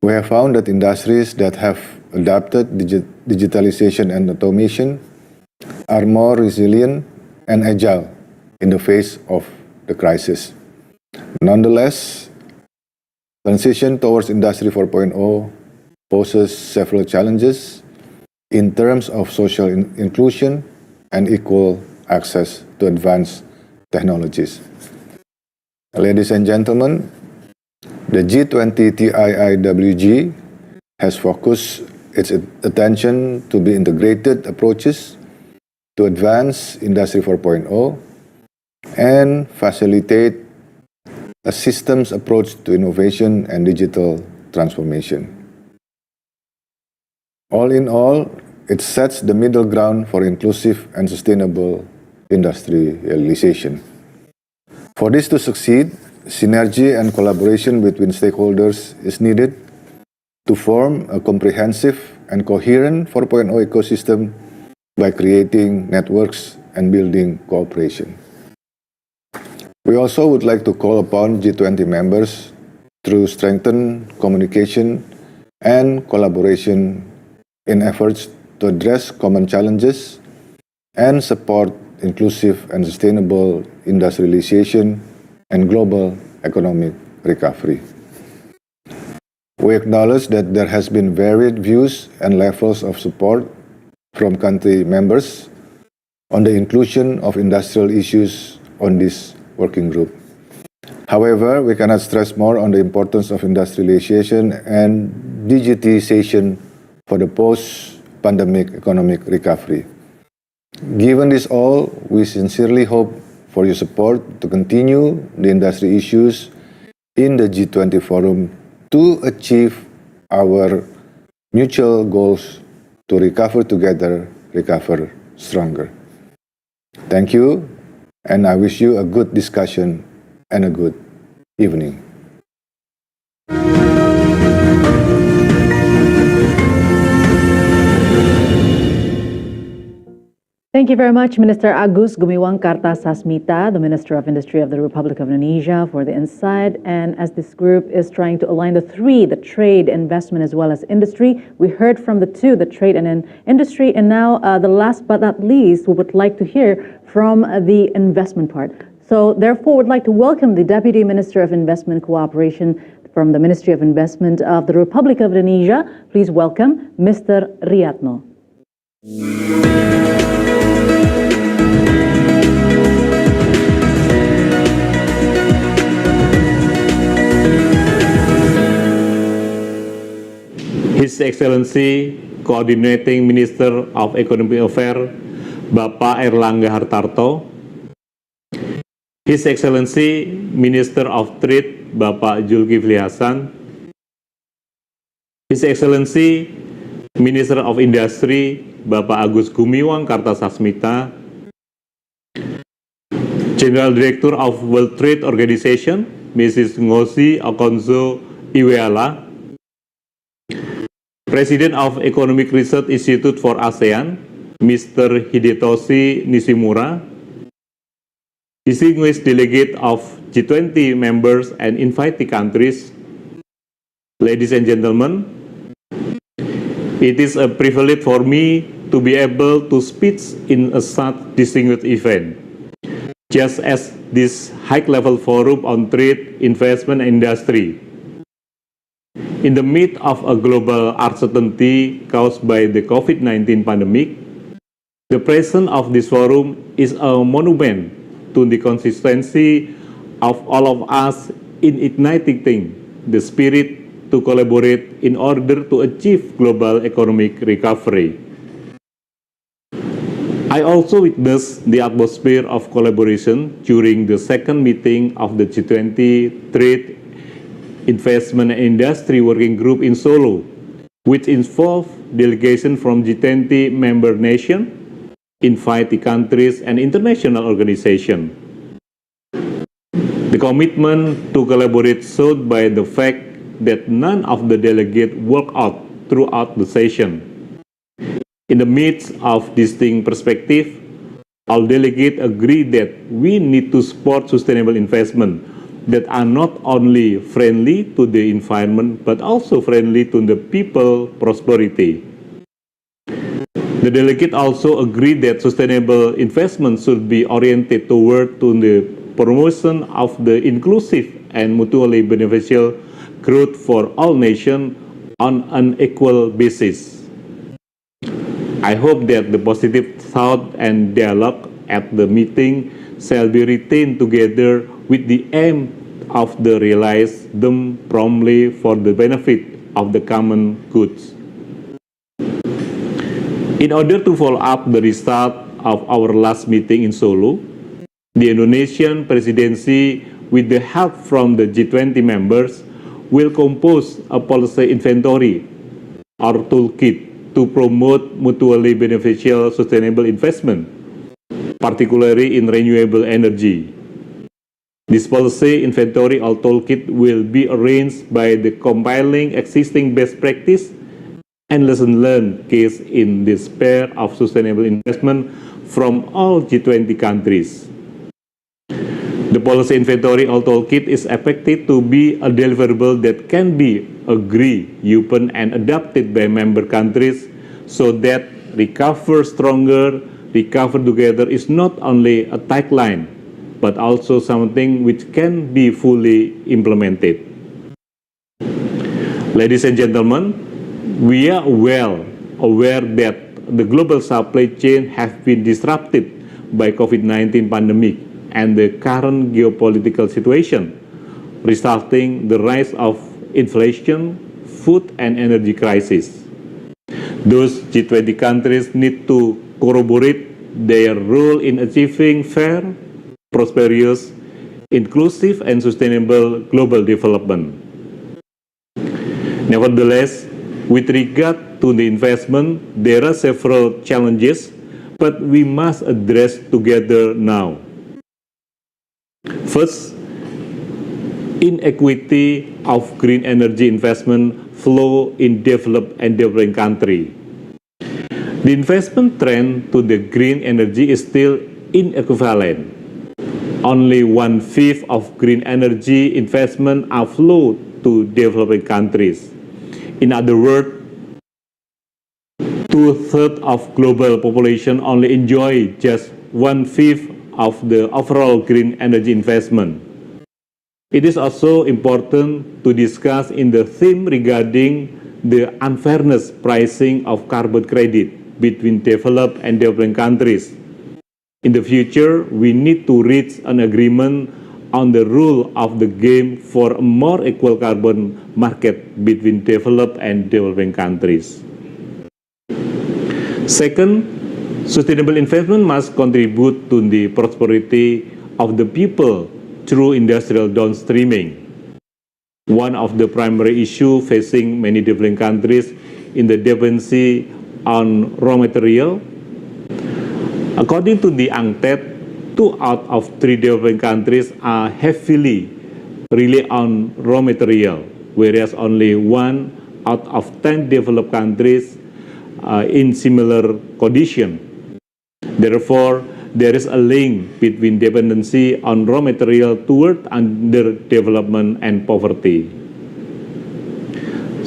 We have found that industries that have adapted digitalization and automation are more resilient and agile in the face of the crisis. Nonetheless, transition towards Industry 4.0 poses several challenges in terms of social inclusion and equal access to advanced technologies. Ladies and gentlemen, the G20 TIIWG has focused its attention to the integrated approaches to advance Industry 4.0 and facilitate a systems approach to innovation and digital transformation. All in all, it sets the middle ground for inclusive and sustainable industrialization. For this to succeed, synergy and collaboration between stakeholders is needed to form a comprehensive and coherent 4.0 ecosystem by creating networks and building cooperation. We also would like to call upon G20 members to strengthen communication and collaboration in efforts to address common challenges and support inclusive and sustainable industrialization and global economic recovery. We acknowledge that there has been varied views and levels of support from country members on the inclusion of industrial issues on this working group. However, we cannot stress more on the importance of industrialization and digitization for the post-pandemic economic recovery. Given this all, we sincerely hope for your support to continue the industry issues in the G20 forum to achieve our mutual goals to recover together, recover stronger. Thank you, and I wish you a good discussion and a good evening. Thank you very much, Minister Agus Gumiwang Kartasasmita, the Minister of Industry of the Republic of Indonesia, for the insight. And as this group is trying to align the three, the trade, investment, as well as industry, we heard from the two, the trade and industry. And now, the last but not least, we would like to hear from the investment part. So therefore, would like to welcome the Deputy Minister of Investment Cooperation from the Ministry of Investment of the Republic of Indonesia. Please welcome Mr. Riyatno. His Excellency Coordinating Minister of Economic Affairs, Bapak Erlangga Hartarto, His Excellency Minister of Trade, Bapak Zulkifli Hasan, His Excellency Minister of Industry, Bapak Agus Gumiwang Kartasasmita, General Director of World Trade Organization, Mrs. Ngozi Okonjo-Iweala, President of Economic Research Institute for ASEAN, Mr. Hidetoshi Nishimura, distinguished delegate of G20 members and invited countries, ladies and gentlemen, it is a privilege for me to be able to speak in a such distinguished event, just as this high-level forum on trade, investment, and industry. In the midst of a global uncertainty caused by the COVID-19 pandemic, the presence of this forum is a monument to the consistency of all of us in igniting the spirit to collaborate in order to achieve global economic recovery. I also witnessed the atmosphere of collaboration during the second meeting of the G20 Trade, Investment and Industry Working Group in Solo, which involved delegations from G20 member nations, invited countries, and international organizations. The commitment to collaborate showed by the fact that none of the delegates walked out throughout the session. In the midst of distinct perspectives, all delegates agreed that we need to support sustainable investment that are not only friendly to the environment but also friendly to the people prosperity. The delegate also agreed that sustainable investment should be oriented toward the promotion of the inclusive and mutually beneficial growth for all nations on an equal basis. I hope that the positive thought and dialogue at the meeting shall be retained together with the aim of the realize them promptly for the benefit of the common goods. In order to follow up the result of our last meeting in Solo, the Indonesian presidency, with the help from the G20 members, will compose a policy inventory or toolkit to promote mutually beneficial sustainable investment, particularly in renewable energy. This policy inventory or toolkit will be arranged by the compiling existing best practice and lesson learned case in the sphere of sustainable investment from all G20 countries. The policy inventory or toolkit is expected to be a deliverable that can be agreed upon and adopted by member countries so that recover stronger, recover together is not only a tagline, but also something which can be fully implemented. Ladies and gentlemen, we are well aware that the global supply chain has been disrupted by COVID-19 pandemic and the current geopolitical situation, resulting the rise of inflation, food and energy crisis. Those G20 countries need to corroborate their role in achieving fair, prosperous, inclusive and sustainable global development. Nevertheless, with regard to the investment, there are several challenges, but we must address together now. First, inequity of green energy investment flow in developed and developing countries. The investment trend to the green energy is still inequivalent. Only 1/5 of green energy investment are flowed to developing countries. In other words, 2/3 of global population only enjoy just 1/5 of the overall green energy investment. It is also important to discuss in the theme regarding the unfairness pricing of carbon credit between developed and developing countries. In the future, we need to reach an agreement on the rule of the game for a more equal carbon market between developed and developing countries. Second, sustainable investment must contribute to the prosperity of the people through industrial downstreaming. One of the primary issues facing many developing countries in the dependency on raw material. According to the UNCTAD, 2 out of 3 developing countries are heavily rely on raw material, whereas only 1 out of 10 developed countries in similar condition. Therefore, there is a link between dependency on raw material toward underdevelopment and poverty.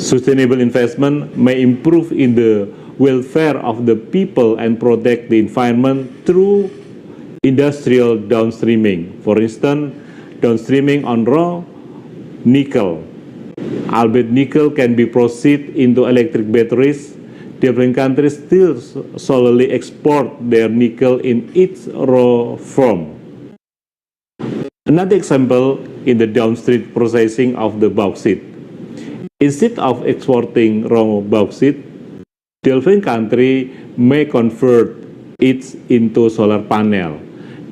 Sustainable investment may improve in the welfare of the people and protect the environment through industrial downstreaming. For instance, downstreaming on raw nickel. Albeit nickel can be processed into electric batteries, developing countries still solely export their nickel in its raw form. Another example in the downstream processing of the bauxite. Instead of exporting raw bauxite, developing country may convert it into solar panel,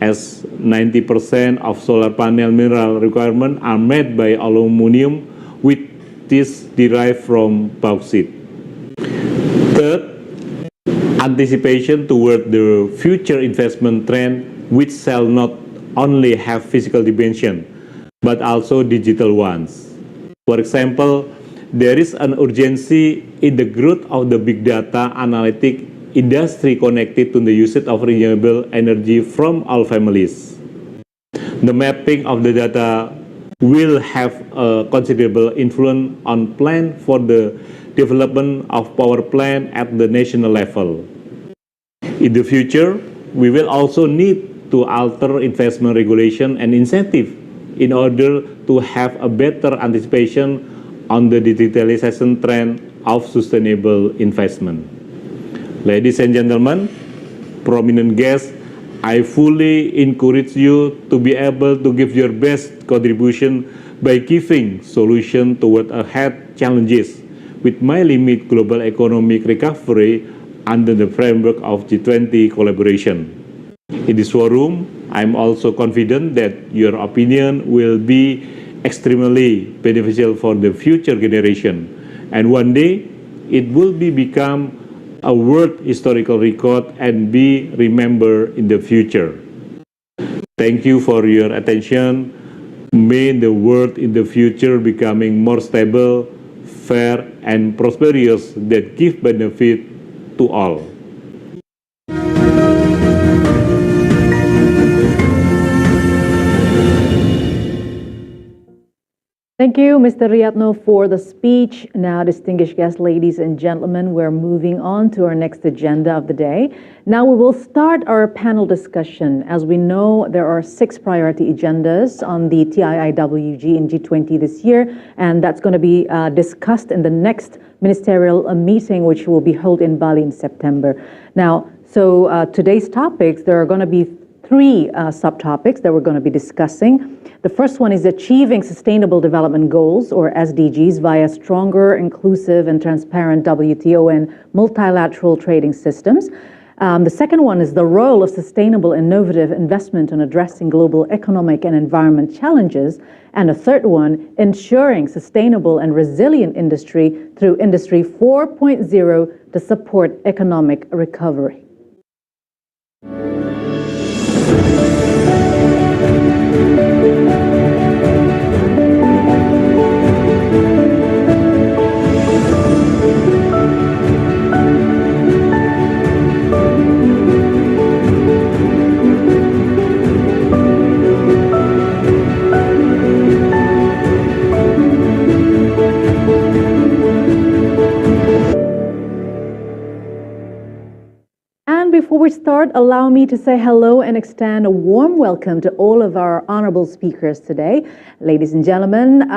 as 90% of solar panel mineral requirements are made by aluminum, which is derived from bauxite. Third, anticipation toward the future investment trend, which shall not only have physical dimension, but also digital ones. For example, there is an urgency in the growth of the big data analytic industry connected to the usage of renewable energy from all families. The mapping of the data will have a considerable influence on plan for the development of power plant at the national level. In the future, we will also need to alter investment regulation and incentive in order to have a better anticipation on the digitalization trend of sustainable investment. Ladies and gentlemen, prominent guests, I fully encourage you to be able to give your best contribution by giving solutions toward ahead challenges with my limit global economic recovery under the framework of G20 collaboration. In this forum, I'm also confident that your opinion will be extremely beneficial for the future generation, and one day it will become a world historical record and be remembered in the future. Thank you for your attention. May the world in the future becoming more stable, fair, and prosperous that give benefit to all. Thank Thank you, Mr. Riyadno, for the speech. Now, distinguished guests, ladies and gentlemen, we're moving on to our next agenda of the day. Now, we will start our panel discussion. As we know, there are 6 priority agendas on the TIIWG in G20 this year, and that's going to be discussed in the next ministerial meeting, which will be held in Bali in September. Now, today's topics, there are going to be 3 subtopics that we're going to be discussing. The first one is achieving Sustainable Development Goals, or SDGs, via stronger, inclusive, and transparent WTO and multilateral trading systems. The second one is the role of sustainable, innovative investment in addressing global economic and environment challenges. And the third one, ensuring sustainable and resilient industry through Industry 4.0 to support economic recovery. Before we start, allow me to say hello and extend a warm welcome to all of our honorable speakers today. Ladies and gentlemen,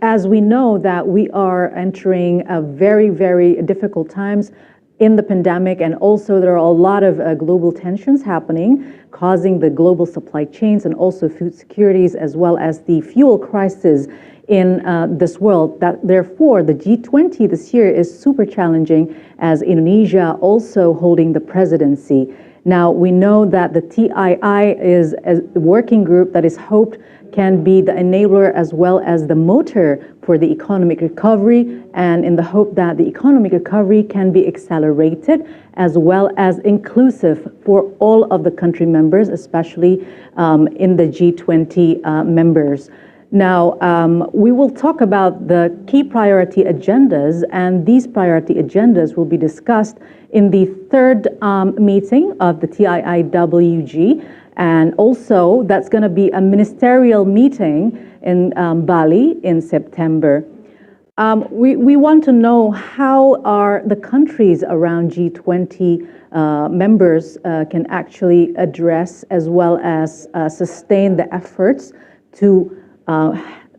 as we know that we are entering a very, very difficult times in the pandemic, and also there are a lot of global tensions happening, causing the global supply chains and also food securities, as well as the fuel crisis in this world. That therefore the G20 this year is super challenging, as Indonesia also holding the presidency. Now, we know that the TII is a working group that is hoped can be the enabler as well as the motor for the economic recovery, and in the hope that the economic recovery can be accelerated as well as inclusive for all of the country members, especially in the G20 members. Now, we will talk about the key priority agendas, and these priority agendas will be discussed in the 3rd meeting of the TIIWG, and also that's going to be a ministerial meeting in Bali in September. We want to know how are the countries around G20 members can actually address as well as sustain the efforts to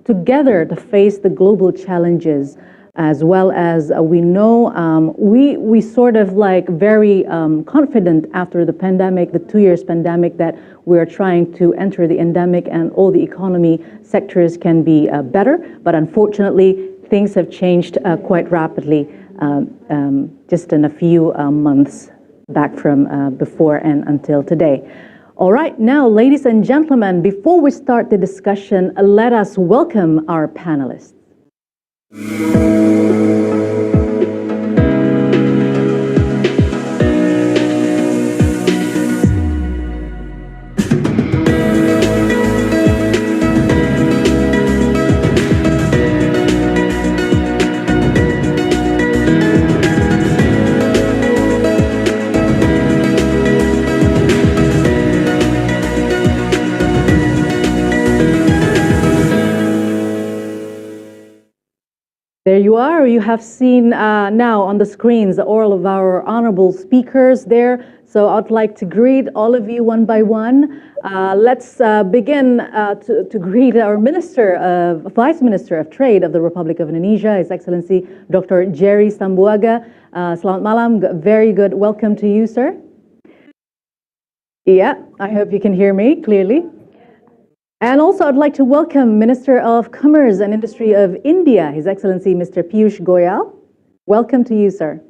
together to face the global challenges, as well as we know we sort of like very confident after the pandemic, the 2 years pandemic, that we're trying to enter the endemic and all the economy sectors can be better, but unfortunately things have changed quite rapidly just in a few months back from before and until today. All right, now, ladies and gentlemen, before we start the discussion, let us welcome our panelists. There you are. You have seen now on the screens all of our honorable speakers there. So I'd like to greet all of you one by one. Let's begin to greet our Vice Minister of Trade of the Republic of Indonesia, His Excellency Dr. Jerry Sambuaga. Selamat malam. Very good. Welcome to you, sir. Yeah, I hope you can hear me clearly. And also, I'd like to welcome Minister of Commerce and Industry of India, His Excellency Mr. Piyush Goyal. Welcome to you, sir.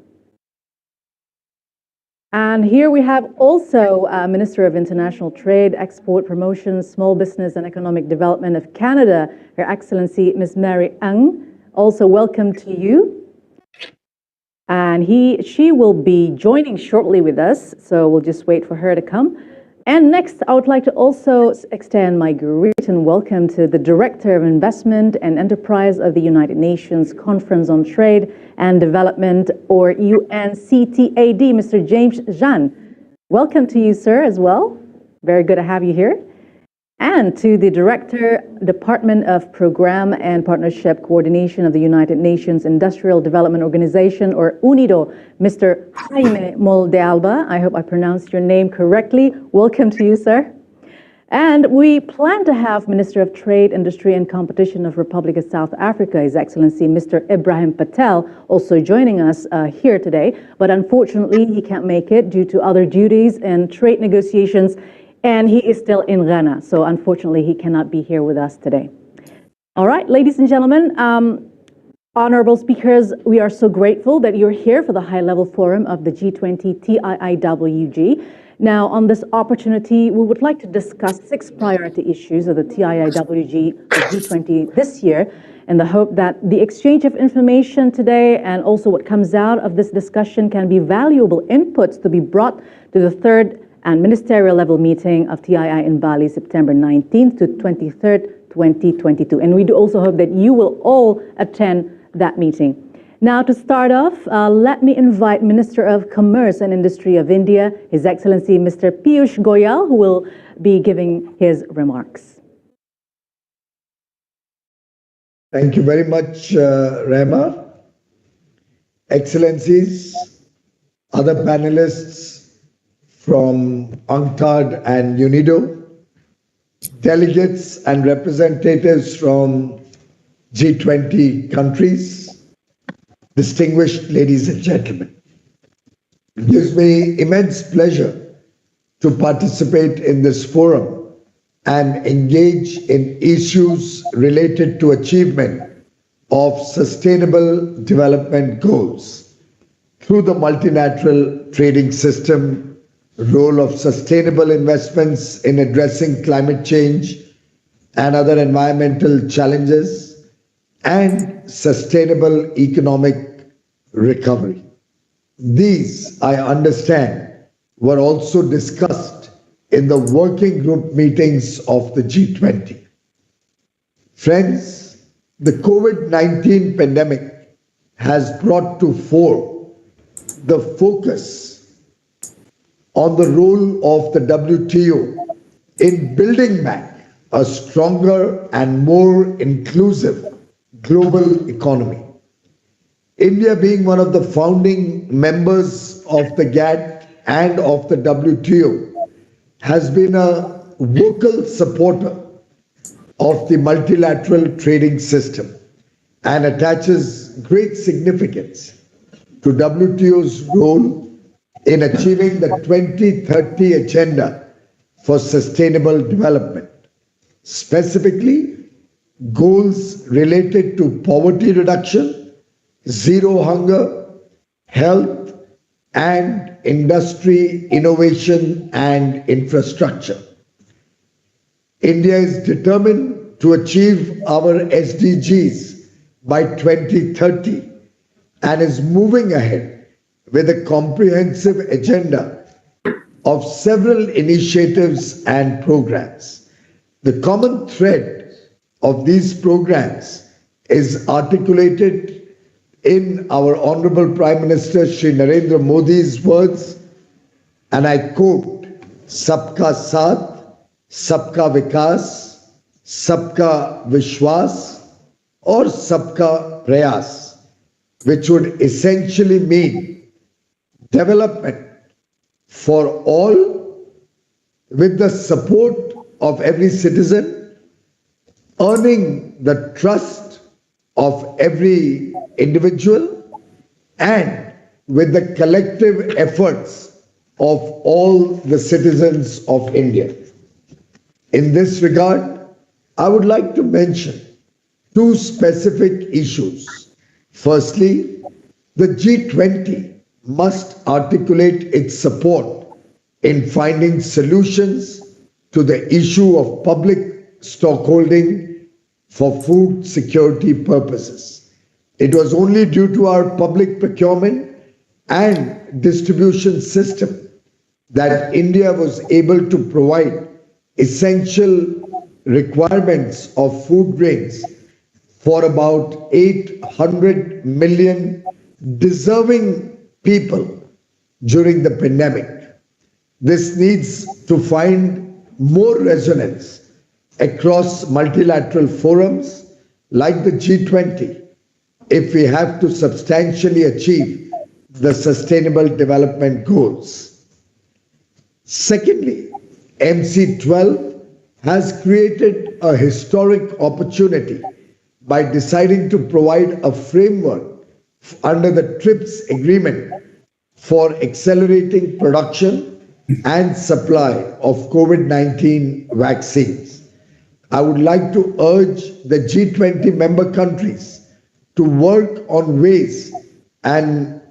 And here we have also Minister of International Trade, Export Promotion, Small Business and Economic Development of Canada, Her Excellency Ms. Mary Ng. Also, welcome to you. And she will be joining shortly with us, so we'll just wait for her to come. And next, I would like to also extend my greet and welcome to the Director of Investment and Enterprise of the United Nations Conference on Trade and Development, or UNCTAD, Mr. James Zhan. Welcome to you, sir, as well. Very good to have you here. and to the Director, Department of Program and Partnership Coordination of the United Nations Industrial Development Organization, or UNIDO, Mr. Jaime Moldealba. I hope I pronounced your name correctly. Welcome to you, sir. And we plan to have Minister of Trade, Industry and Competition of Republic of South Africa, His Excellency Mr. Ibrahim Patel, also joining us here today. But unfortunately, he can't make it due to other duties and trade negotiations, and he is still in Ghana. So unfortunately, he cannot be here with us today. All right, ladies and gentlemen, honorable speakers, we are so grateful that you're here for the high-level forum of the G20 TIIWG. Now, on this opportunity, we would like to discuss 6 priority issues of the TIIWG G20 this year, in the hope that the exchange of information today and also what comes out of this discussion can be valuable inputs to be brought to the 3rd and ministerial level meeting of TII in Bali, September 19th to 23rd, 2022. And we do also hope that you will all attend that meeting. Now, to start off, let me invite Minister of Commerce and Industry of India, His Excellency Mr. Piyush Goyal, who will be giving his remarks. Thank you very much, Rema. Excellencies, other panelists from UNCTAD and UNIDO, delegates and representatives from G20 countries, distinguished ladies and gentlemen. It gives me immense pleasure to participate in this forum and engage in issues related to achievement of sustainable development goals through the multilateral trading system, role of sustainable investments in addressing climate change and other environmental challenges, and sustainable economic recovery. These, I understand, were also discussed in the working group meetings of the G20. Friends, the COVID-19 pandemic has brought to fore the focus on the role of the WTO in building back a stronger and more inclusive global economy. India, being one of the founding members of the GATT and of the WTO, has been a vocal supporter of the multilateral trading system and attaches great significance to WTO's role in achieving the 2030 Agenda for Sustainable Development, specifically goals related to poverty reduction, zero hunger, health, and industry, innovation, and infrastructure. India is determined to achieve our SDGs by 2030 and is moving ahead with a comprehensive agenda of several initiatives and programs. The common thread of these programs is articulated in our Honorable Prime Minister Shri Narendra Modi's words, and I quote, "Sabka Saath, Sabka Vikas, Sabka Vishwas, or Sabka Prayas," which would essentially mean development for all with the support of every citizen, earning the trust of every individual, and with the collective efforts of all the citizens of India. In this regard, I would like to mention 2 specific issues. Firstly, the G20 must articulate its support in finding solutions to the issue of public stockholding for food security purposes. It was only due to our public procurement and distribution system that India was able to provide essential requirements of food grains for about 800 million deserving people during the pandemic. This needs to find more resonance across multilateral forums like the G20 if we have to substantially achieve the Sustainable Development Goals. Secondly, MC12 has created a historic opportunity by deciding to provide a framework under the TRIPS agreement for accelerating production and supply of COVID-19 vaccines. I would like to urge the G20 member countries to work on ways and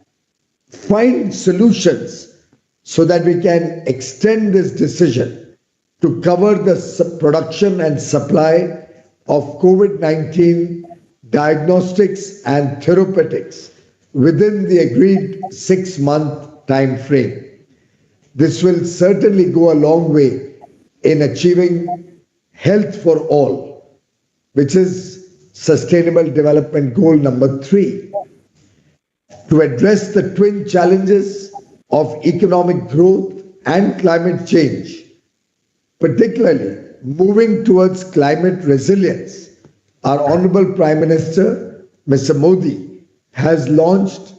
find solutions so that we can extend this decision to cover the production and supply of COVID-19 diagnostics and therapeutics within the agreed 6-month time frame. This will certainly go a long way in achieving health for all, which is Sustainable Development Goal number 3. To address the twin challenges of economic growth and climate change, particularly moving towards climate resilience, our Honorable Prime Minister, Mr. Modi, has launched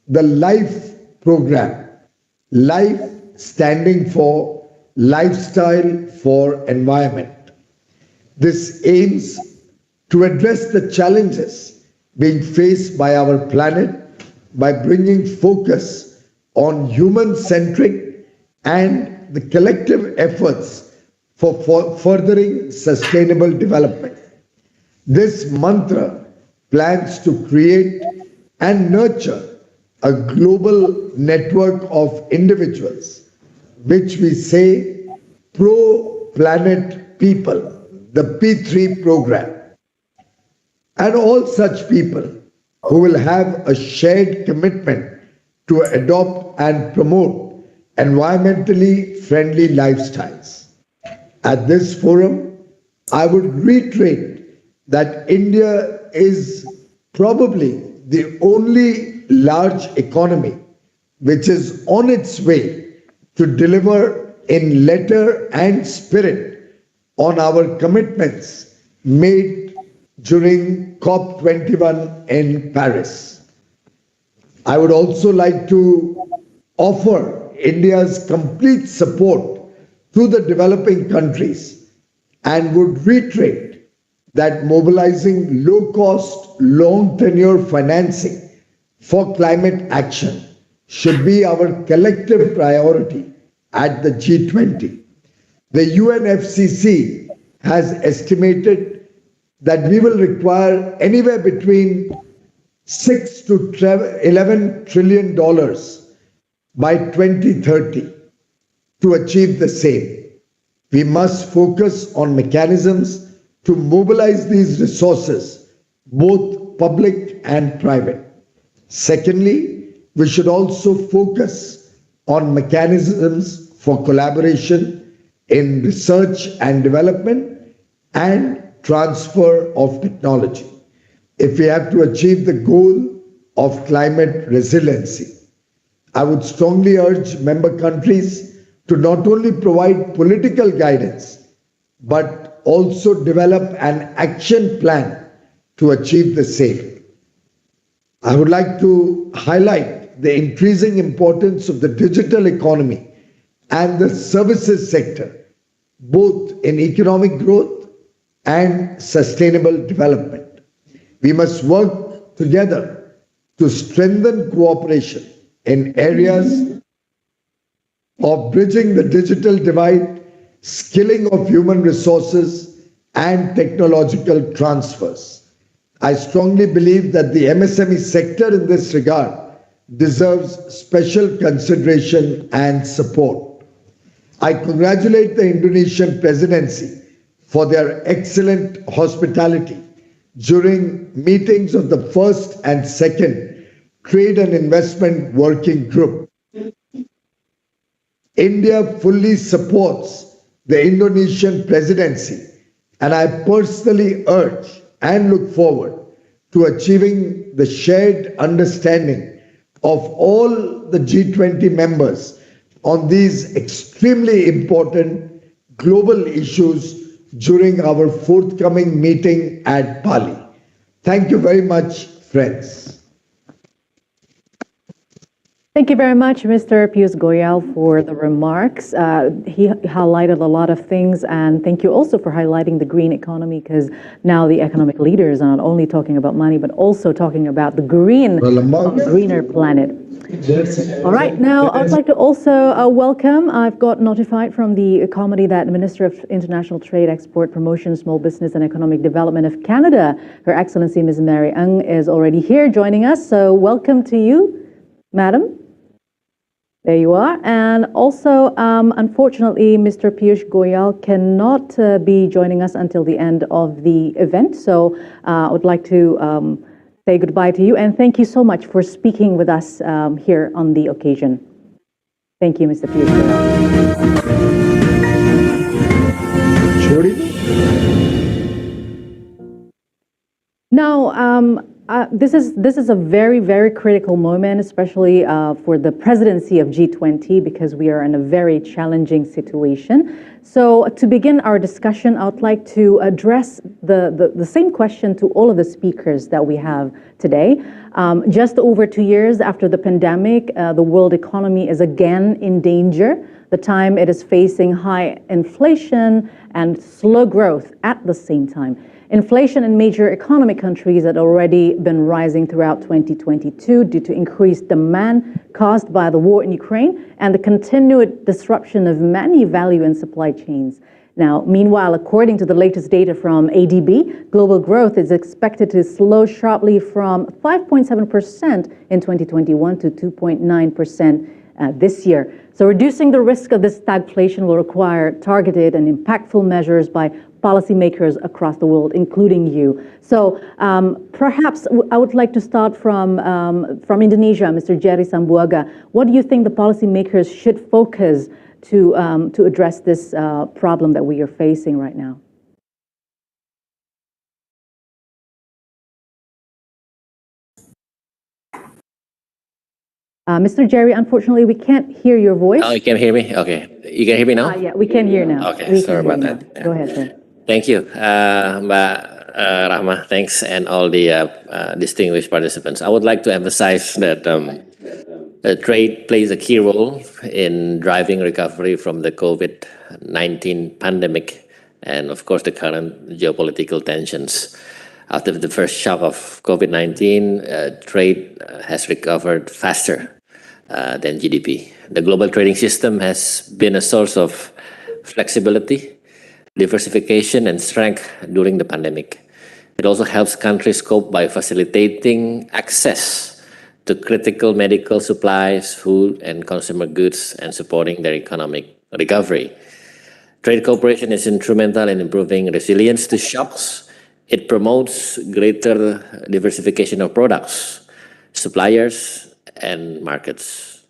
the LIFE program, LIFE standing for Lifestyle for Environment. This aims to address the challenges being faced by our planet by bringing focus on human-centric and the collective efforts for furthering sustainable development. This mantra plans to create and nurture a global network of individuals, which we say pro-planet people, the P3 program, and all such people who will have a shared commitment to adopt and promote environmentally friendly lifestyles. At this forum, I would reiterate that India is probably the only large economy which is on its way to deliver in letter and spirit on our commitments made during COP21 in Paris. I would also like to offer India's complete support to the developing countries and would reiterate that mobilizing low-cost, long-tenure financing for climate action should be our collective priority at the G20. The UNFCCC has estimated that we will require anywhere between $6 to $11 trillion by 2030 to achieve the same. We must focus on mechanisms to mobilize these resources, both public and private. Secondly, we should also focus on mechanisms for collaboration in research and development and transfer of technology if we have to achieve the goal of climate resiliency. I would strongly urge member countries to not only provide political guidance, but also develop an action plan to achieve the same. I would like to highlight the increasing importance of the digital economy and the services sector, both in economic growth and sustainable development. We must work together to strengthen cooperation in areas of bridging the digital divide, skilling of human resources, and technological transfers. I strongly believe that the MSME sector in this regard deserves special consideration and support. I congratulate the Indonesian presidency for their excellent hospitality during meetings of the first and second Trade and Investment Working Group. India fully supports the Indonesian presidency, and I personally urge and look forward to achieving the shared understanding of all the G20 members on these extremely important global issues during our forthcoming meeting at Bali. Thank you very much, friends. Thank you very much, Mr. Pius Goyal, for the remarks. He highlighted a lot of things, and thank you also for highlighting the green economy, because now the economic leaders are not only talking about money, but also talking about the greener planet. All right, now I'd like to also welcome, I've got notified from the committee that the Minister of International Trade, Export, Promotion, Small Business and Economic Development of Canada, Her Excellency Ms. Mary Ng, is already here joining us. So welcome to you, Madam. There you are. And also, unfortunately, Mr. Piyush Goyal cannot be joining us until the end of the event. So I would like to say goodbye to you and thank you so much for speaking with us here on the occasion. Thank you, Mr. Piyush Goyal. Now, this is a very, very critical moment, especially for the presidency of G20, because we are in a very challenging situation. So to begin our discussion, I would like to address the same question to all of the speakers that we have today. Just over 2 years after the pandemic, the world economy is again in danger. The time it is facing high inflation and slow growth at the same time. Inflation in major economic countries had already been rising throughout 2022 due to increased demand caused by the war in Ukraine and the continued disruption of many value and supply chains. Now, meanwhile, according to the latest data from ADB, global growth is expected to slow sharply from 5.7% in 2021 to 2.9% this year. So reducing the risk of this stagflation will require targeted and impactful measures by policymakers across the world, including you. So perhaps I would like to start from Indonesia, Mr. Jerry Sambuaga. What do you think the policymakers should focus to address this problem that we are facing right now? Mr. Jerry, unfortunately, we can't hear your voice. Oh, you can hear me? Okay. You can hear me now? Yeah, we can hear now. Okay, sorry about that. Yeah. Go ahead, sir. Thank you, Mbak Rahma. Thanks, and all the distinguished participants. I would like to emphasize that trade plays a key role in driving recovery from the COVID-19 pandemic and, of course, the current geopolitical tensions. After the first shock of COVID-19, trade has recovered faster than GDP. The global trading system has been a source of flexibility, diversification, and strength during the pandemic. It also helps countries cope by facilitating access to critical medical supplies, food, and consumer goods, and supporting their economic recovery. Trade cooperation is instrumental in improving resilience to shocks. It promotes greater diversification of products, suppliers, and markets.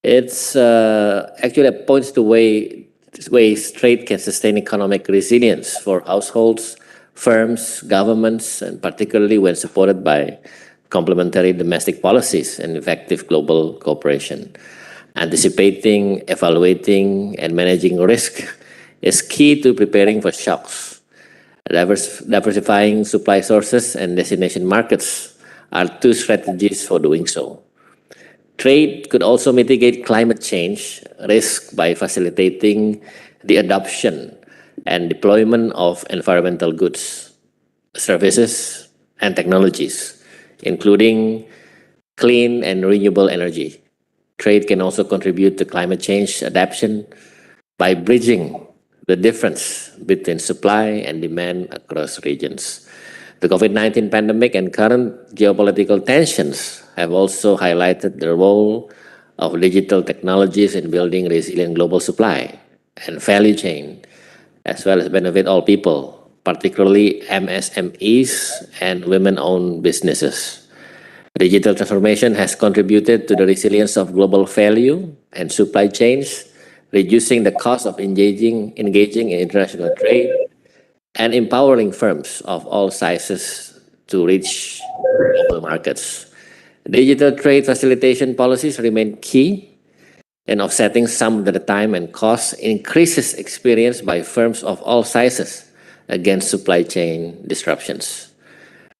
It's actually points to ways trade can sustain economic resilience for households, firms, governments, and particularly when supported by complementary domestic policies and effective global cooperation. Anticipating, evaluating, and managing risk is key to preparing for shocks. Diversifying supply sources and destination markets are two strategies for doing so. Trade could also mitigate climate change risk by facilitating the adoption and deployment of environmental goods, services, and technologies, including clean and renewable energy. Trade can also contribute to climate change adaptation by bridging the difference between supply and demand across regions. The COVID-19 pandemic and current geopolitical tensions have also highlighted the role of digital technologies in building resilient global supply and value chain, as well as benefit all people, particularly MSMEs and women-owned businesses. Digital transformation has contributed to the resilience of global value and supply chains, reducing the cost of engaging in international trade, and empowering firms of all sizes to reach global markets. Digital trade facilitation policies remain key in offsetting some of the time and cost increases experienced by firms of all sizes, against supply chain disruptions.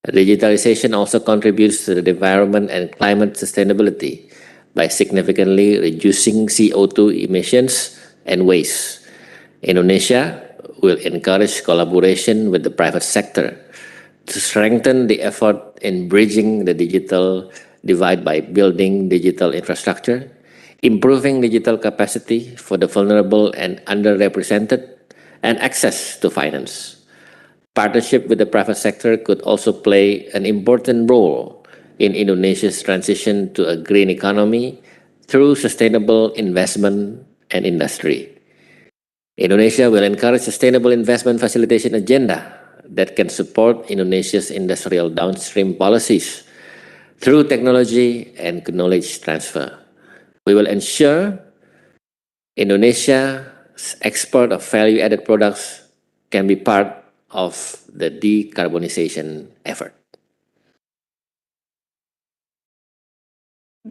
Digitalization also contributes to the environment and climate sustainability by significantly reducing CO2 emissions and waste. Indonesia will encourage collaboration with the private sector to strengthen the effort in bridging the digital divide by building digital infrastructure, improving digital capacity for the vulnerable and underrepresented, and access to finance. Partnership with the private sector could also play an important role in Indonesia's transition to a green economy through sustainable investment and industry. Indonesia will encourage sustainable investment facilitation agenda that can support Indonesia's industrial downstream policies through technology and knowledge transfer. We will ensure Indonesia's export of value-added products can be part of the decarbonization effort.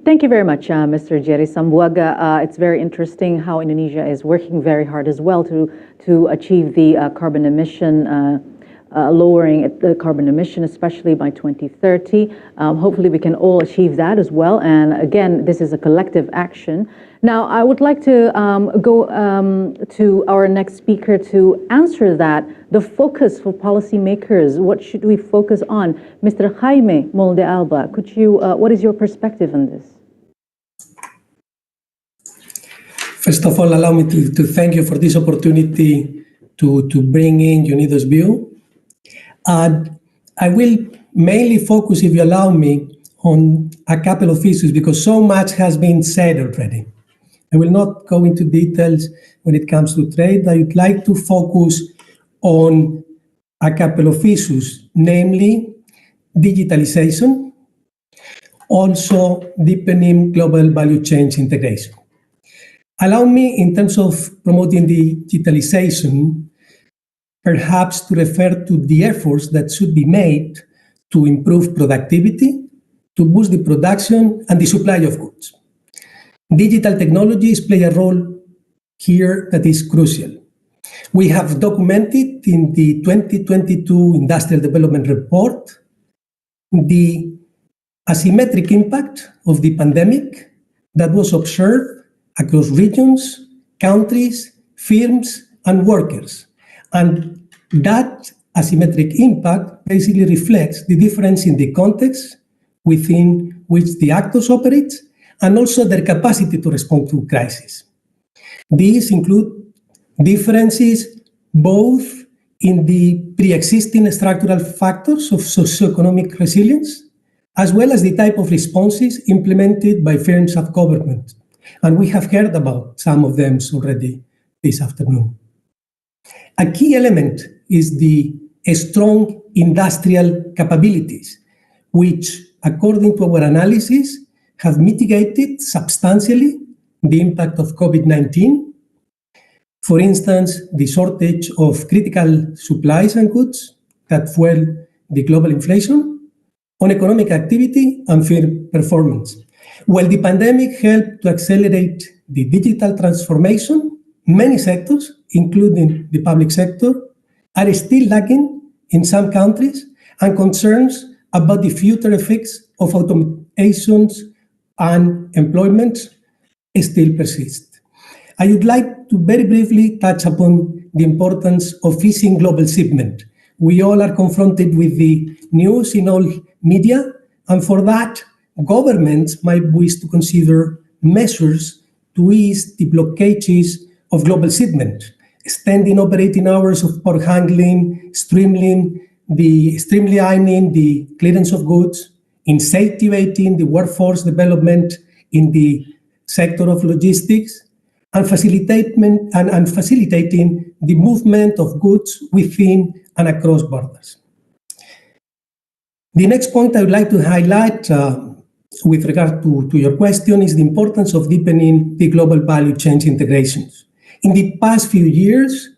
Thank you very much, Mr. Jerry Sambuaga. It's very interesting how Indonesia is working very hard as well to achieve the carbon emission lowering the carbon emission, especially by 2030. Hopefully we can all achieve that as well. And again, this is a collective action. Now, I would like to go to our next speaker to answer that. The focus for policymakers, what should we focus on? Mr. Jaime Molde Alba, could you, what is your perspective on this? First of all, allow me to thank you for this opportunity to bring in Unido's view. I will mainly focus, if you allow me, on a couple of issues because so much has been said already. I will not go into details when it comes to trade. I would like to focus on a couple of issues, namely digitalization, also deepening global value chain integration. Allow me, in terms of promoting digitalization, perhaps to refer to the efforts that should be made to improve productivity, to boost the production and the supply of goods. Digital technologies play a role here that is crucial. We have documented in the 2022 Industrial Development Report the asymmetric impact of the pandemic that was observed across regions, countries, firms, and workers. And that asymmetric impact basically reflects the difference in the context within which the actors operate and also their capacity to respond to crisis. These include differences both in the pre-existing structural factors of socioeconomic resilience, as well as the type of responses implemented by firms of government. And we have heard about some of them already this afternoon. A key element is the strong industrial capabilities, which, according to our analysis, have mitigated substantially the impact of COVID-19. For instance, the shortage of critical supplies and goods that fuel the global inflation on economic activity and firm performance. While the pandemic helped to accelerate the digital transformation, many sectors, including the public sector, are still lagging in some countries, and concerns about the future effects of automations and employment still persist. I would like to very briefly touch upon the importance of easing global shipment. We all are confronted with the news in all media, and for that, governments might wish to consider measures to ease the blockages of global shipment, extending operating hours of port handling, streamlining the clearance of goods, incentivating the workforce development in the sector of logistics, and facilitating the movement of goods within and across borders. The next point I would like to highlight with regard to your question is the importance of deepening the global value chain integrations. In the past few years,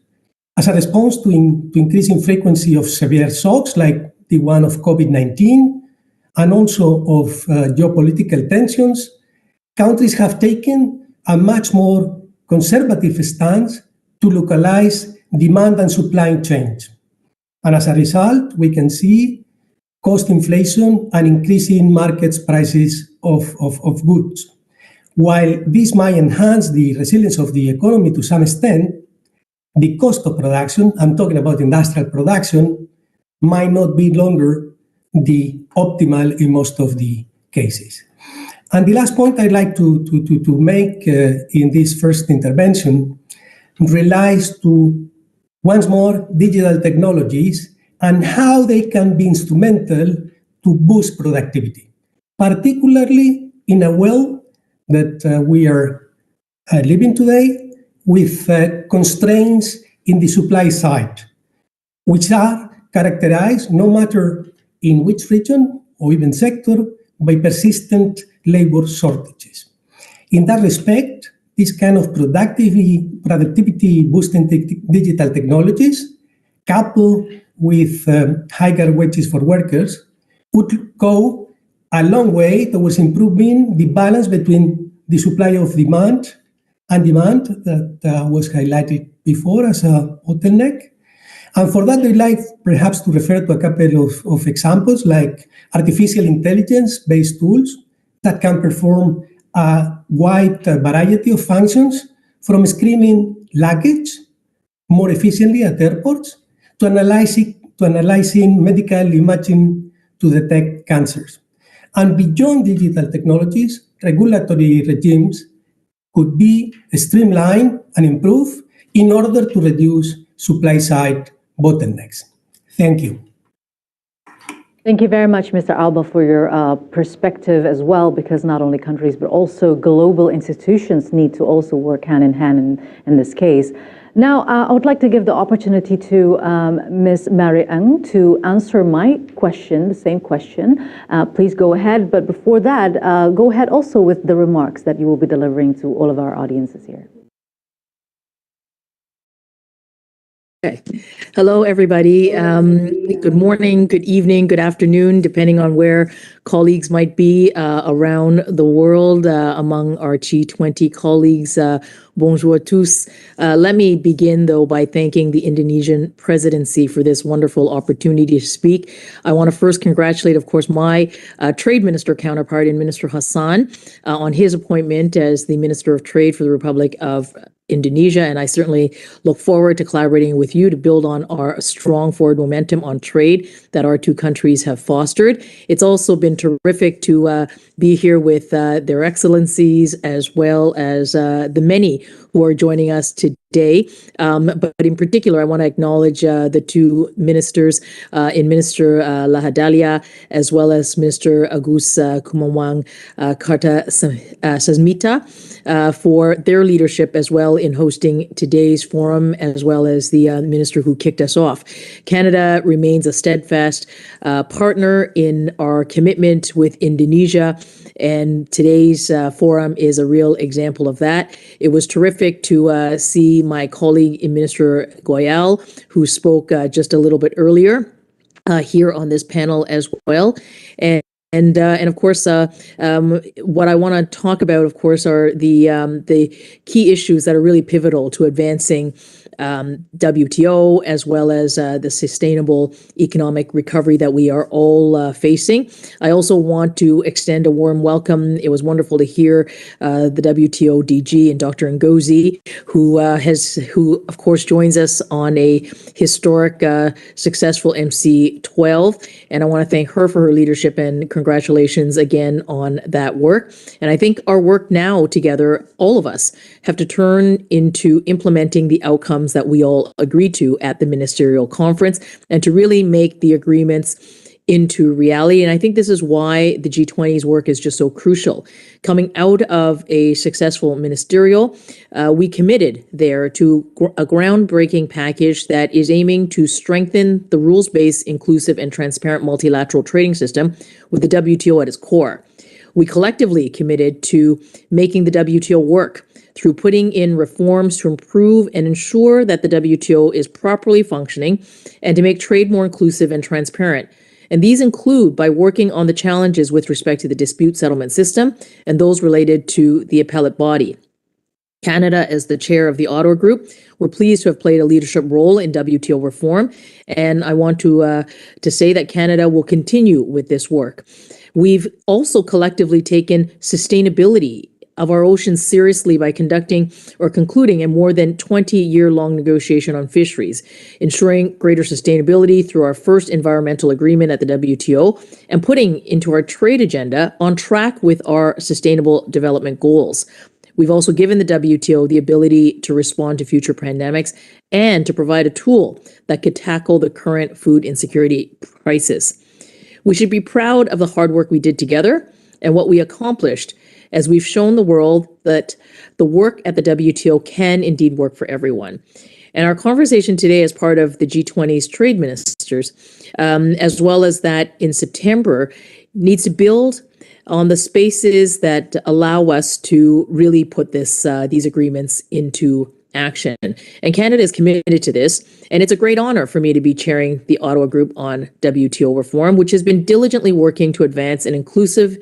as a response to increasing frequency of severe shocks like the one of COVID-19 and also of geopolitical tensions, countries have taken a much more conservative stance to localize demand and supply chains. And as a result, we can see cost inflation and increasing market prices of goods. While this might enhance the resilience of the economy to some extent, the cost of production, I'm talking about industrial production, might not be longer the optimal in most of the cases. And the last point I'd like to make in this first intervention relates to, once more, digital technologies and how they can be instrumental to boost productivity, particularly in a world that we are living today with constraints in the supply side, which are characterized, no matter in which region or even sector, by persistent labor shortages. In that respect, this kind of productivity boosting digital technologies, coupled with higher wages for workers, would go a long way towards improving the balance between the supply of demand and demand that was highlighted before as a bottleneck. And for that, I'd like perhaps to refer to a couple of examples, like artificial intelligence-based tools that can perform a wide variety of functions, from screening luggage more efficiently at airports to analyzing medical imaging to detect cancers. And beyond digital technologies, regulatory regimes could be streamlined and improved in order to reduce supply-side bottlenecks. Thank you. Thank you very much, Mr. Alba, for your perspective as well, because not only countries, but also global institutions need to also work hand in hand in this case. Now, I would like to give the opportunity to Ms. Mary Ng to answer my question, the same question. Please go ahead. But before that, go ahead also with the remarks that you will be delivering to all of our audiences here. Okay. Hello, everybody. Good morning, good evening, good afternoon, depending on where colleagues might be around the world, among our G20 colleagues. Bonjour tous. Let me begin, though, by thanking the Indonesian presidency for this wonderful opportunity to speak. I want to first congratulate, of course, my trade minister counterpart in Minister Hassan on his appointment as the Minister of Trade for the Republic of Indonesia, and I certainly look forward to collaborating with you to build on our strong forward momentum on trade that our two countries have fostered. It's also been terrific to be here with their excellencies, as well as the many who are joining us today. But in particular, I want to acknowledge the two ministers, in Minister Lahadalia, as well as Minister Agus Kumawang Karta Sasmita, for their leadership as well in hosting today's forum, as well as the minister who kicked us off. Canada remains a steadfast partner in our commitment with Indonesia, and today's forum is a real example of that. It was terrific to see my colleague in Minister Goyal, who spoke just a little bit earlier, here on this panel as well. And of course, what I want to talk about, of course, are the key issues that are really pivotal to advancing WTO, as well as the sustainable economic recovery that we are all facing. I also want to extend a warm welcome. It was wonderful to hear the WTO DG and Dr. Ngozi, who of course joins us on a historic, successful MC12, and I want to thank her for her leadership and congratulations again on that work. And I think our work now together, all of us, have to turn into implementing the outcomes that we all agreed to at the ministerial conference, and to really make the agreements into reality. And I think this is why the G20's work is just so crucial. Coming out of a successful ministerial, we committed there to a groundbreaking package that is aiming to strengthen the rules-based, inclusive, and transparent multilateral trading system with the WTO at its core. We collectively committed to making the WTO work through putting in reforms to improve and ensure that the WTO is properly functioning, and to make trade more inclusive and transparent. And these include by working on the challenges with respect to the dispute settlement system and those related to the appellate body. Canada, as the chair of the Ottawa Group, we're pleased to have played a leadership role in WTO reform, and I want to say that Canada will continue with this work. We've also collectively taken sustainability of our oceans seriously by conducting or concluding a more than 20-year-long negotiation on fisheries, ensuring greater sustainability through our first environmental agreement at the WTO, and putting into our trade agenda on track with our sustainable development goals. We've also given the WTO the ability to respond to future pandemics and to provide a tool that could tackle the current food insecurity crisis. We should be proud of the hard work we did together and what we accomplished, as we've shown the world that the work at the WTO can indeed work for everyone. And our conversation today as part of the G20's trade ministers, as well as that in September, needs to build on the spaces that allow us to really put these agreements into action. And Canada is committed to this, and it's a great honor for me to be chairing the Ottawa Group on WTO reform, which has been diligently working to advance an inclusive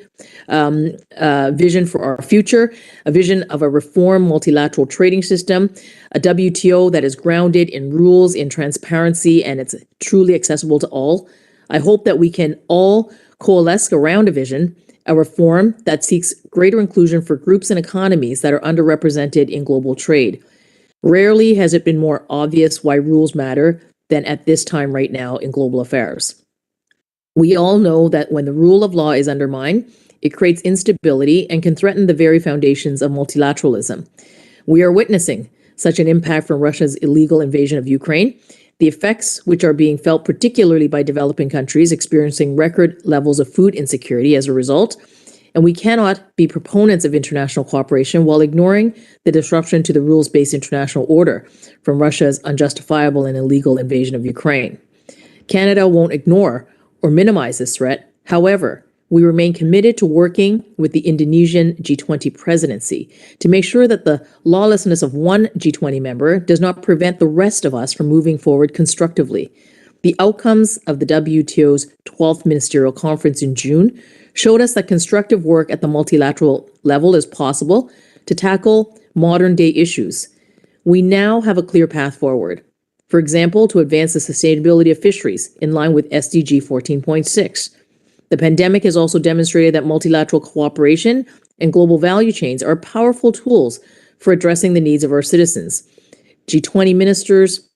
vision for our future, a vision of a reformed multilateral trading system, a WTO that is grounded in rules, in transparency, and it's truly accessible to all. I hope that we can all coalesce around a vision, a reform that seeks greater inclusion for groups and economies that are underrepresented in global trade. Rarely has it been more obvious why rules matter than at this time right now in global affairs. We all know that when the rule of law is undermined, it creates instability and can threaten the very foundations of multilateralism. We are witnessing such an impact from Russia's illegal invasion of Ukraine, the effects which are being felt particularly by developing countries experiencing record levels of food insecurity as a result. And we cannot be proponents of international cooperation while ignoring the disruption to the rules-based international order from Russia's unjustifiable and illegal invasion of Ukraine. Canada won't ignore or minimize this threat. However, we remain committed to working with the Indonesian G20 presidency to make sure that the lawlessness of one G20 member does not prevent the rest of us from moving forward constructively. The outcomes of the WTO's 12th Ministerial Conference in June showed us that constructive work at the multilateral level is possible to tackle modern-day issues. We now have a clear path forward. For example, to advance the sustainability of fisheries in line with SDG 14.6. The pandemic has also demonstrated that multilateral cooperation and global value chains are powerful tools for addressing the needs of our citizens. G20 ministers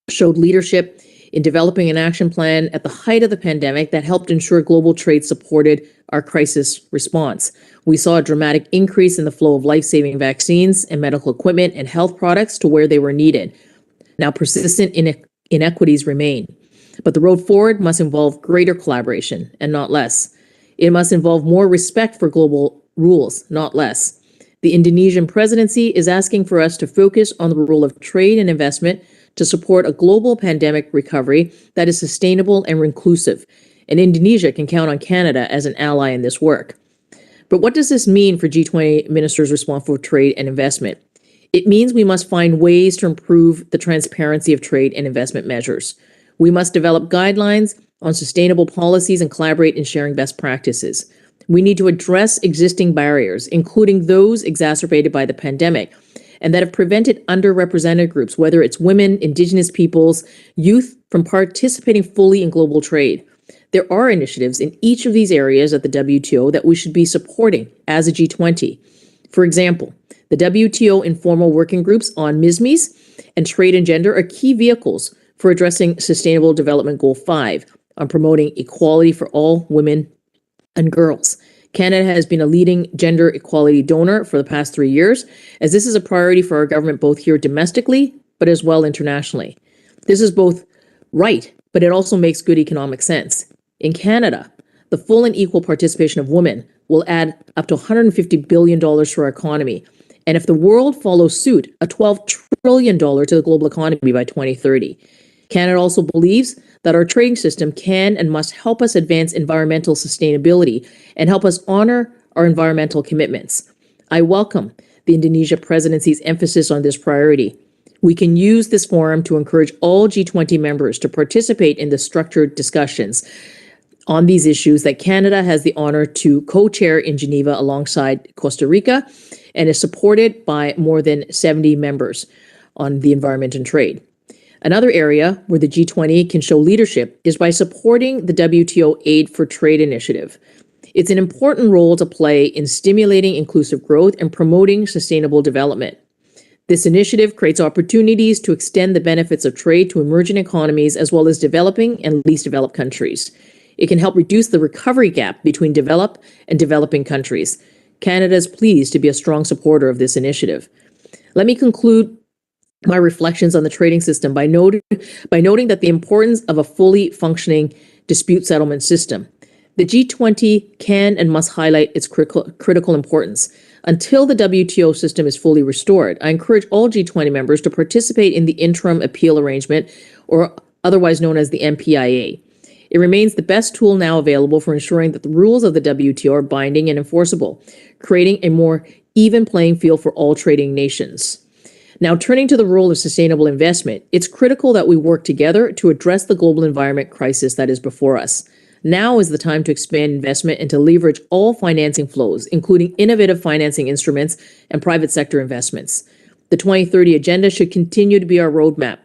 showed leadership in developing an action plan at the height of the pandemic that helped ensure global trade supported our crisis response. We saw a dramatic increase in the flow of life-saving vaccines and medical equipment and health products to where they were needed. Now, persistent inequities remain, but the road forward must involve greater collaboration and not less. It must involve more respect for global rules, not less. The Indonesian presidency is asking for us to focus on the role of trade and investment to support a global pandemic recovery that is sustainable and inclusive. And Indonesia can count on Canada as an ally in this work. But what does this mean for G20 ministers responsible for trade and investment? It means we must find ways to improve the transparency of trade and investment measures. We must develop guidelines on sustainable policies and collaborate in sharing best practices. We need to address existing barriers, including those exacerbated by the pandemic, and that have prevented underrepresented groups, whether it's women, indigenous peoples, youth, from participating fully in global trade. There are initiatives in each of these areas at the WTO that we should be supporting as a G20. For example, the WTO informal working groups on MISMEs and trade and gender are key vehicles for addressing Sustainable Development Goal 5 on promoting equality for all women and girls. Canada has been a leading gender equality donor for the past 3 years, as this is a priority for our government both here domestically, but as well internationally. This is both right, but it also makes good economic sense. In Canada, the full and equal participation of women will add up to $150 billion to our economy. And if the world follows suit, a $12 trillion to the global economy by 2030. Canada also believes that our trading system can and must help us advance environmental sustainability and help us honor our environmental commitments. I welcome the Indonesia presidency's emphasis on this priority. We can use this forum to encourage all G20 members to participate in the structured discussions on these issues that Canada has the honor to co-chair in Geneva alongside Costa Rica. and is supported by more than 70 members on the environment and trade. Another area where the G20 can show leadership is by supporting the WTO Aid for Trade initiative. It's an important role to play in stimulating inclusive growth and promoting sustainable development. This initiative creates opportunities to extend the benefits of trade to emerging economies as well as developing and least developed countries. It can help reduce the recovery gap between developed and developing countries. Canada is pleased to be a strong supporter of this initiative. Let me conclude my reflections on the trading system by noting that the importance of a fully functioning dispute settlement system. The G20 can and must highlight its critical importance. Until the WTO system is fully restored, I encourage all G20 members to participate in the interim appeal arrangement, or otherwise known as the MPIA. It remains the best tool now available for ensuring that the rules of the WTO are binding and enforceable, creating a more even playing field for all trading nations. Now, turning to the role of sustainable investment, it's critical that we work together to address the global environment crisis that is before us. Now is the time to expand investment and to leverage all financing flows, including innovative financing instruments and private sector investments. The 2030 agenda should continue to be our roadmap.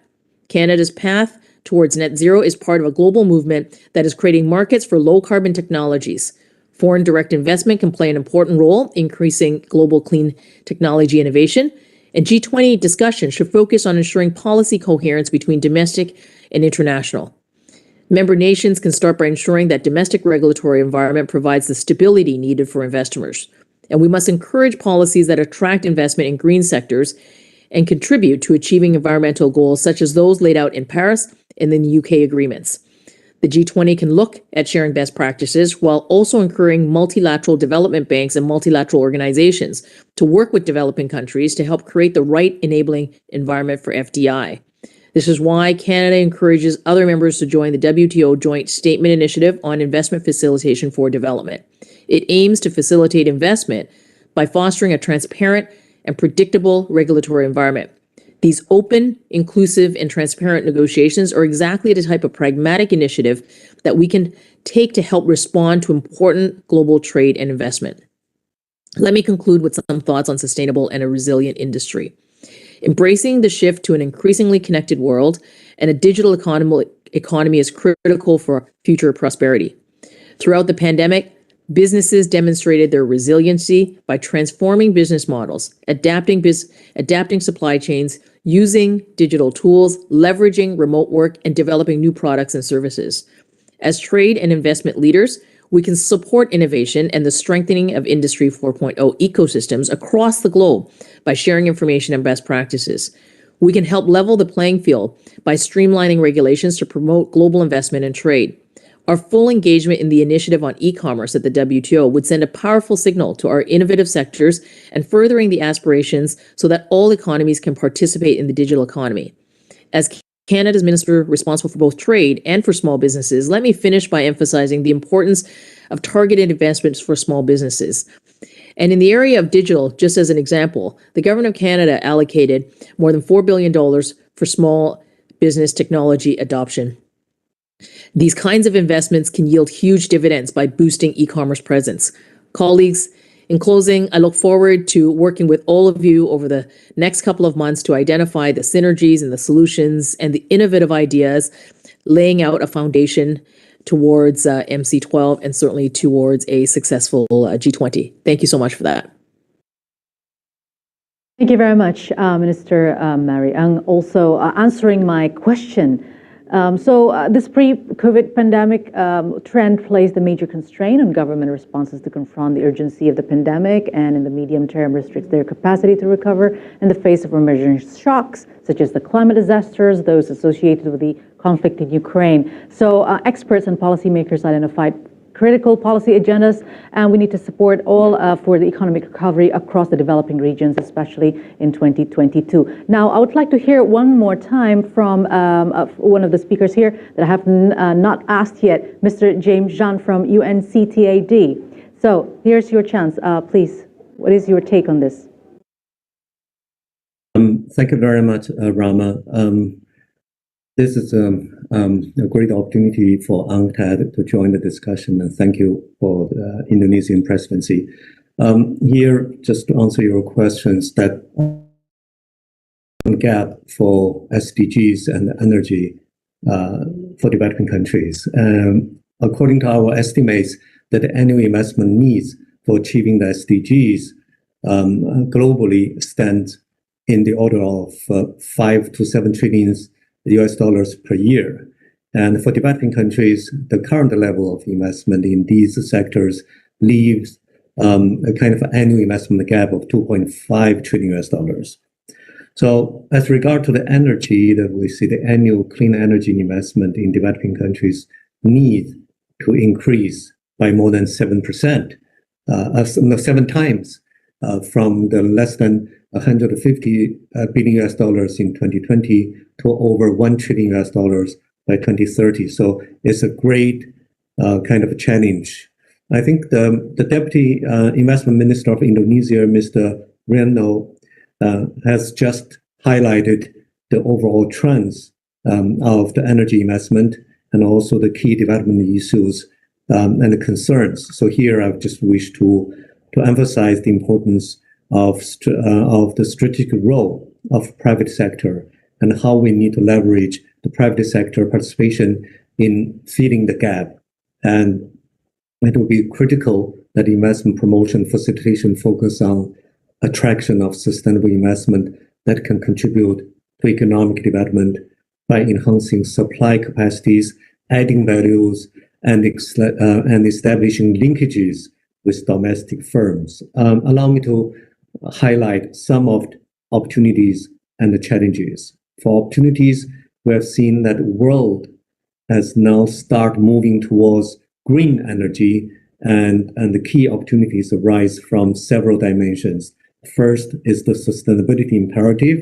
Canada's path towards net zero is part of a global movement that is creating markets for low carbon technologies. Foreign direct investment can play an important role in increasing global clean technology innovation. And G20 discussion should focus on ensuring policy coherence between domestic and international. Member nations can start by ensuring that domestic regulatory environment provides the stability needed for investors. And we must encourage policies that attract investment in green sectors and contribute to achieving environmental goals such as those laid out in Paris and in the UK agreements. The G20 can look at sharing best practices while also encouraging multilateral development banks and multilateral organizations to work with developing countries to help create the right enabling environment for FDI. This is why Canada encourages other members to join the WTO Joint Statement Initiative on Investment Facilitation for Development. It aims to facilitate investment by fostering a transparent and predictable regulatory environment. These open, inclusive, and transparent negotiations are exactly the type of pragmatic initiative that we can take to help respond to important global trade and investment. Let me conclude with some thoughts on sustainable and a resilient industry. Embracing the shift to an increasingly connected world and a digital economy is critical for future prosperity. Throughout the pandemic, businesses demonstrated their resiliency by transforming business models, adapting supply chains, using digital tools, leveraging remote work, and developing new products and services. As trade and investment leaders, we can support innovation and the strengthening of Industry 4.0 ecosystems across the globe by sharing information and best practices. We can help level the playing field by streamlining regulations to promote global investment and trade. Our full engagement in the initiative on e-commerce at the WTO would send a powerful signal to our innovative sectors and furthering the aspirations so that all economies can participate in the digital economy. As Canada's minister responsible for both trade and for small businesses, let me finish by emphasizing the importance of targeted investments for small businesses. And in the area of digital, just as an example, the Government of Canada allocated more than $4 billion for small business technology adoption. These kinds of investments can yield huge dividends by boosting e-commerce presence. Colleagues, in closing, I look forward to working with all of you over the next couple of months to identify the synergies and the solutions and the innovative ideas, laying out a foundation towards MC12 and certainly towards a successful G20. Thank you so much for that. Thank you very much, Minister Mary Ang, also answering my question. This pre-COVID pandemic trend placed a major constraint on government responses to confront the urgency of the pandemic, and in the medium term restricts their capacity to recover in the face of emerging shocks, such as the climate disasters, those associated with the conflict in Ukraine. So experts and policymakers identified critical policy agendas, and we need to support all for the economic recovery across the developing regions, especially in 2022. Now, I would like to hear one more time from one of the speakers here that I have not asked yet, Mr. James Jean from UNCTAD. So here's your chance. Please, what is your take on this? Thank you very much, Rama. This is a great opportunity for UNCTAD to join the discussion, and thank you for the Indonesian presidency. Here, just to answer your questions, that gap for SDGs and energy for developing countries. According to our estimates, that the annual investment needs for achieving the SDGs globally stands in the order of 5 to 7 trillion US dollars per year. And for developing countries, the current level of investment in these sectors leaves a kind of annual investment gap of 2.5 trillion US dollars. So as regard to the energy, that we see the annual clean energy investment in developing countries need to increase by more than 7%, 7 times from the less than 150 billion US dollars in 2020 to over 1 trillion US dollars by 2030. So it's a great kind of a challenge. I think the Deputy Investment Minister of Indonesia, Mr. Reno, has just highlighted the overall trends of the energy investment and also the key development issues and the concerns. So here I just wish to emphasize the importance of the strategic role of private sector and how we need to leverage the private sector participation in filling the gap. And it will be critical that investment promotion facilitation focus on attraction of sustainable investment that can contribute to economic development by enhancing supply capacities, adding values, and establishing linkages with domestic firms. Allow me to highlight some of the opportunities and the challenges. For opportunities, we have seen that the world has now started moving towards green energy, and the key opportunities arise from several dimensions. First is the sustainability imperative,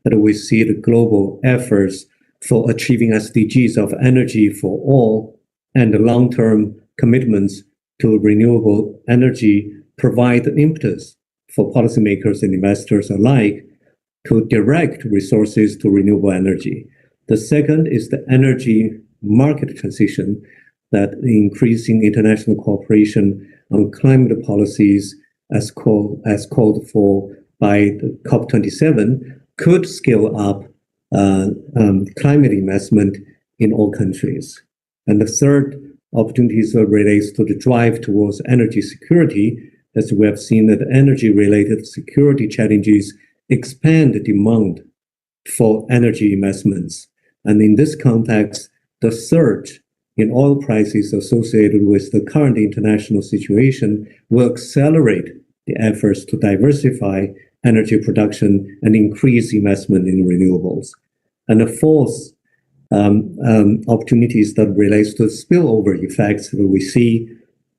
that we see the global efforts for achieving SDGs of energy for all and the long-term commitments to renewable energy provide the impetus for policymakers and investors alike to direct resources to renewable energy. The second is the energy market transition, that increasing international cooperation on climate policies as called for by the COP27 could scale up climate investment in all countries. And the third opportunities relates to the drive towards energy security, as we have seen that energy-related security challenges expand the demand for energy investments. And in this context, the surge in oil prices associated with the current international situation will accelerate the efforts to diversify energy production and increase investment in renewables. And the fourth opportunities that relates to spillover effects, that we see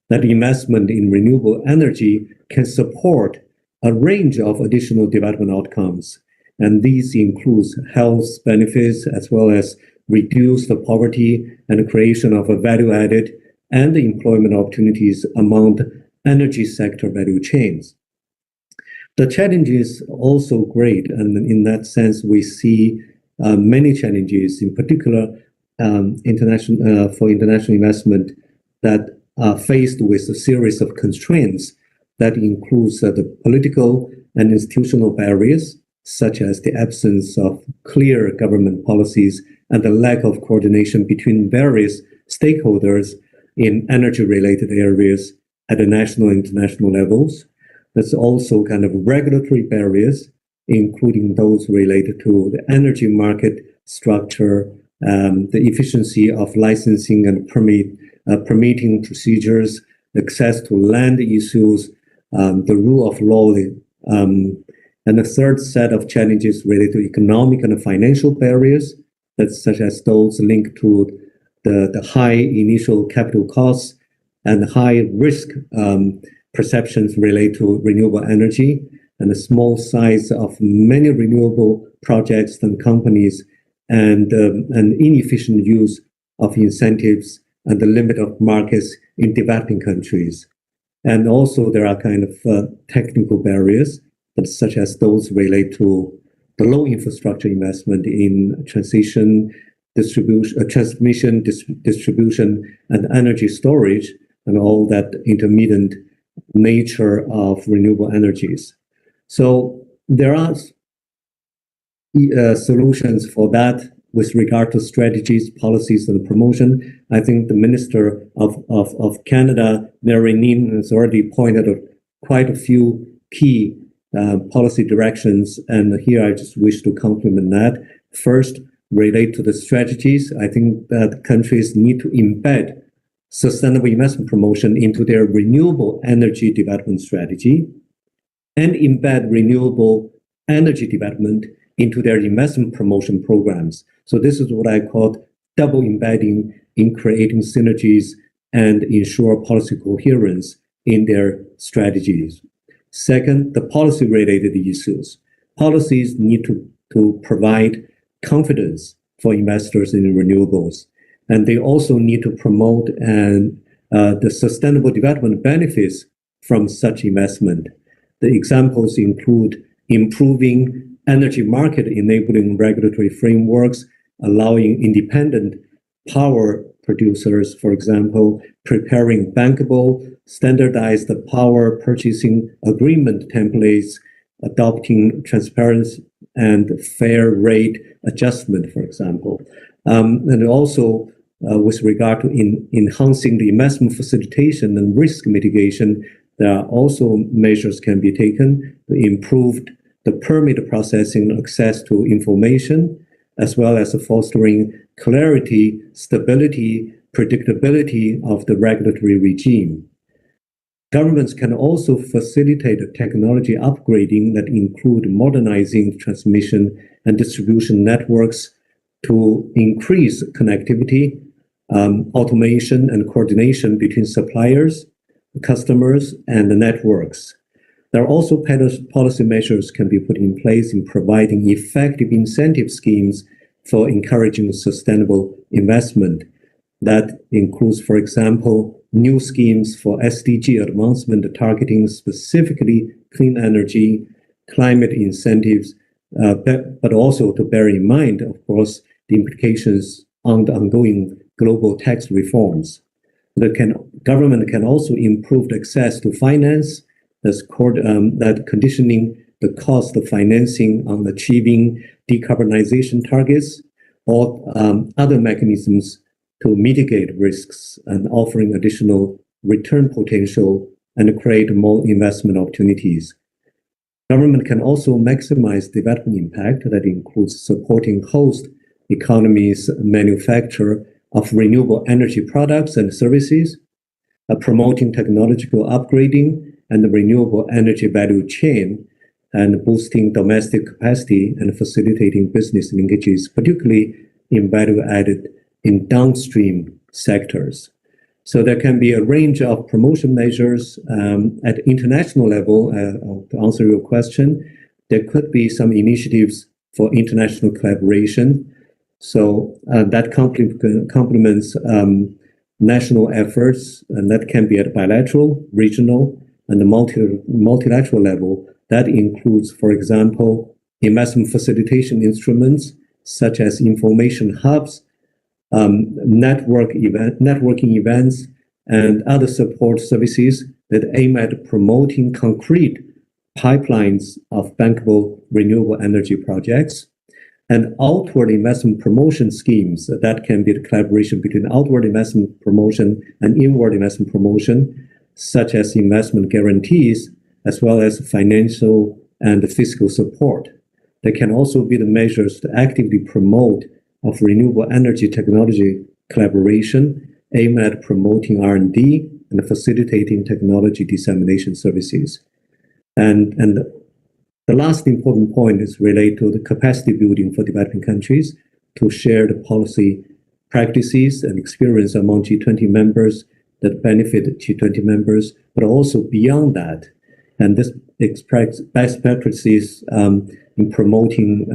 that investment in renewable energy can support a range of additional development outcomes. And these include health benefits as well as reduce the poverty and the creation of a value added and the employment opportunities among the energy sector value chains. The challenge is also great, and in that sense, we see many challenges, in particular for international investment that are faced with a series of constraints that includes the political and institutional barriers, such as the absence of clear government policies and the lack of coordination between various stakeholders in energy-related areas at the national and international levels. There's also kind of regulatory barriers, including those related to the energy market structure, the efficiency of licensing and permitting procedures, access to land issues, the rule of law, and the third set of challenges related to economic and financial barriers, such as those linked to the high initial capital costs and high risk perceptions related to renewable energy, and the small size of many renewable projects and companies, and inefficient use of incentives and the limit of markets in developing countries. And also there are kind of technical barriers, such as those related to the low infrastructure investment in transmission, transmission, distribution, and energy storage, and all that intermittent nature of renewable energies. So there are solutions for that with regard to strategies, policies, and promotion. I think the Minister of Canada, Mary Nin, has already pointed out quite a few key policy directions, and here I just wish to complement that. First, relate to the strategies. I think that countries need to embed sustainable investment promotion into their renewable energy development strategy and embed renewable energy development into their investment promotion programs. So this is what I call double embedding in creating synergies and ensure policy coherence in their strategies. Second, the policy-related issues. Policies need to provide confidence for investors in renewables, and they also need to promote the sustainable development benefits from such investment. The examples include improving energy market enabling regulatory frameworks, allowing independent power producers, for example, preparing bankable, standardized power purchasing agreement templates, adopting transparent and fair rate adjustment, for example. And also with regard to enhancing the investment facilitation and risk mitigation, there are also measures can be taken to improve the permit processing access to information, as well as fostering clarity, stability, predictability of the regulatory regime. Governments can also facilitate technology upgrading that include modernizing transmission and distribution networks to increase connectivity, automation, and coordination between suppliers, customers, and the networks. There are also policy measures can be put in place in providing effective incentive schemes for encouraging sustainable investment. That includes, for example, new schemes for SDG advancement targeting specifically clean energy, climate incentives, but also to bear in mind, of course, the implications on the ongoing global tax reforms. Government can also improve access to finance, that conditioning the cost of financing on achieving decarbonization targets or other mechanisms to mitigate risks and offering additional return potential and create more investment opportunities. Government can also maximize development impact that includes supporting host economies manufacture of renewable energy products and services, promoting technological upgrading and the renewable energy value chain, and boosting domestic capacity and facilitating business linkages, particularly in value-added in downstream sectors. So there can be a range of promotion measures at international level. To answer your question, there could be some initiatives for international collaboration. So that complements national efforts, and that can be at bilateral, regional, and the multilateral level. That includes, for example, investment facilitation instruments such as information hubs, networking events, and other support services that aim at promoting concrete pipelines of bankable renewable energy projects, and outward investment promotion schemes that can be the collaboration between outward investment promotion and inward investment promotion, such as investment guarantees, as well as financial and fiscal support. There can also be the measures to actively promote of renewable energy technology collaboration, aimed at promoting R&D and facilitating technology dissemination services. And the last important point is related to the capacity building for developing countries to share the policy practices and experience among G20 members that benefit G20 members, but also beyond that. And this best practices in promoting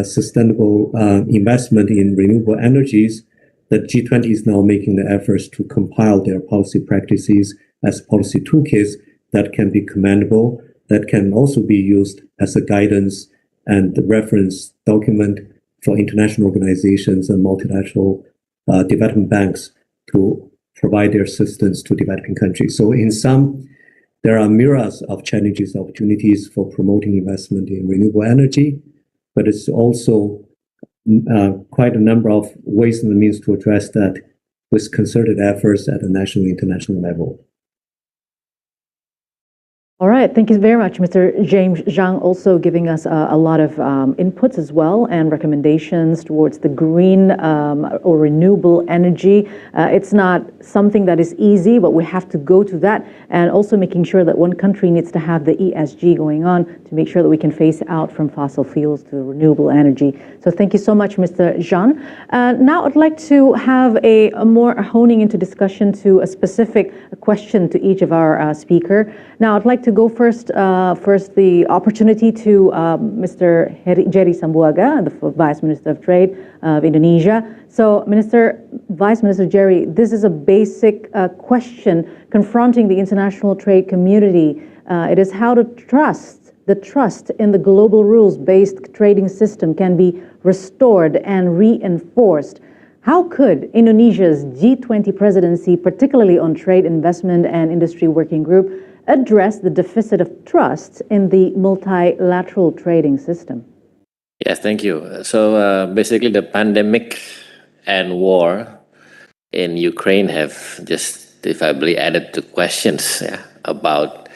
sustainable investment in renewable energies, that G20 is now making the efforts to compile their policy practices as policy toolkits that can be commendable, that can also be used as a guidance and the reference document for international organizations and multilateral development banks to provide their assistance to developing countries. So in sum, there are myriads of challenges, opportunities for promoting investment in renewable energy, but it's also quite a number of ways and means to address that with concerted efforts at the national and international level. All right, thank you very much, Mr. James Zhang, also giving us a lot of inputs as well and recommendations towards the green or renewable energy. It's not something that is easy, but we have to go to that, and also making sure that one country needs to have the ESG going on to make sure that we can phase out from fossil fuels to renewable energy. So thank you so much, Mr. Zhang. Now I'd like to have a more honing into discussion to a specific question to each of our speaker. Now I'd like to go first the opportunity to Mr. Jerry Sambuaga, the Vice Minister of Trade of Indonesia. So Vice Minister Jerry, this is a basic question confronting the international trade community. It is how the trust in the global rules-based trading system can be restored and reinforced. How could Indonesia's G20 presidency, particularly on trade, investment, and industry working group, address the deficit of trust in the multilateral trading system? Yes, thank you. So basically the pandemic and war in Ukraine have justifiably added to questions about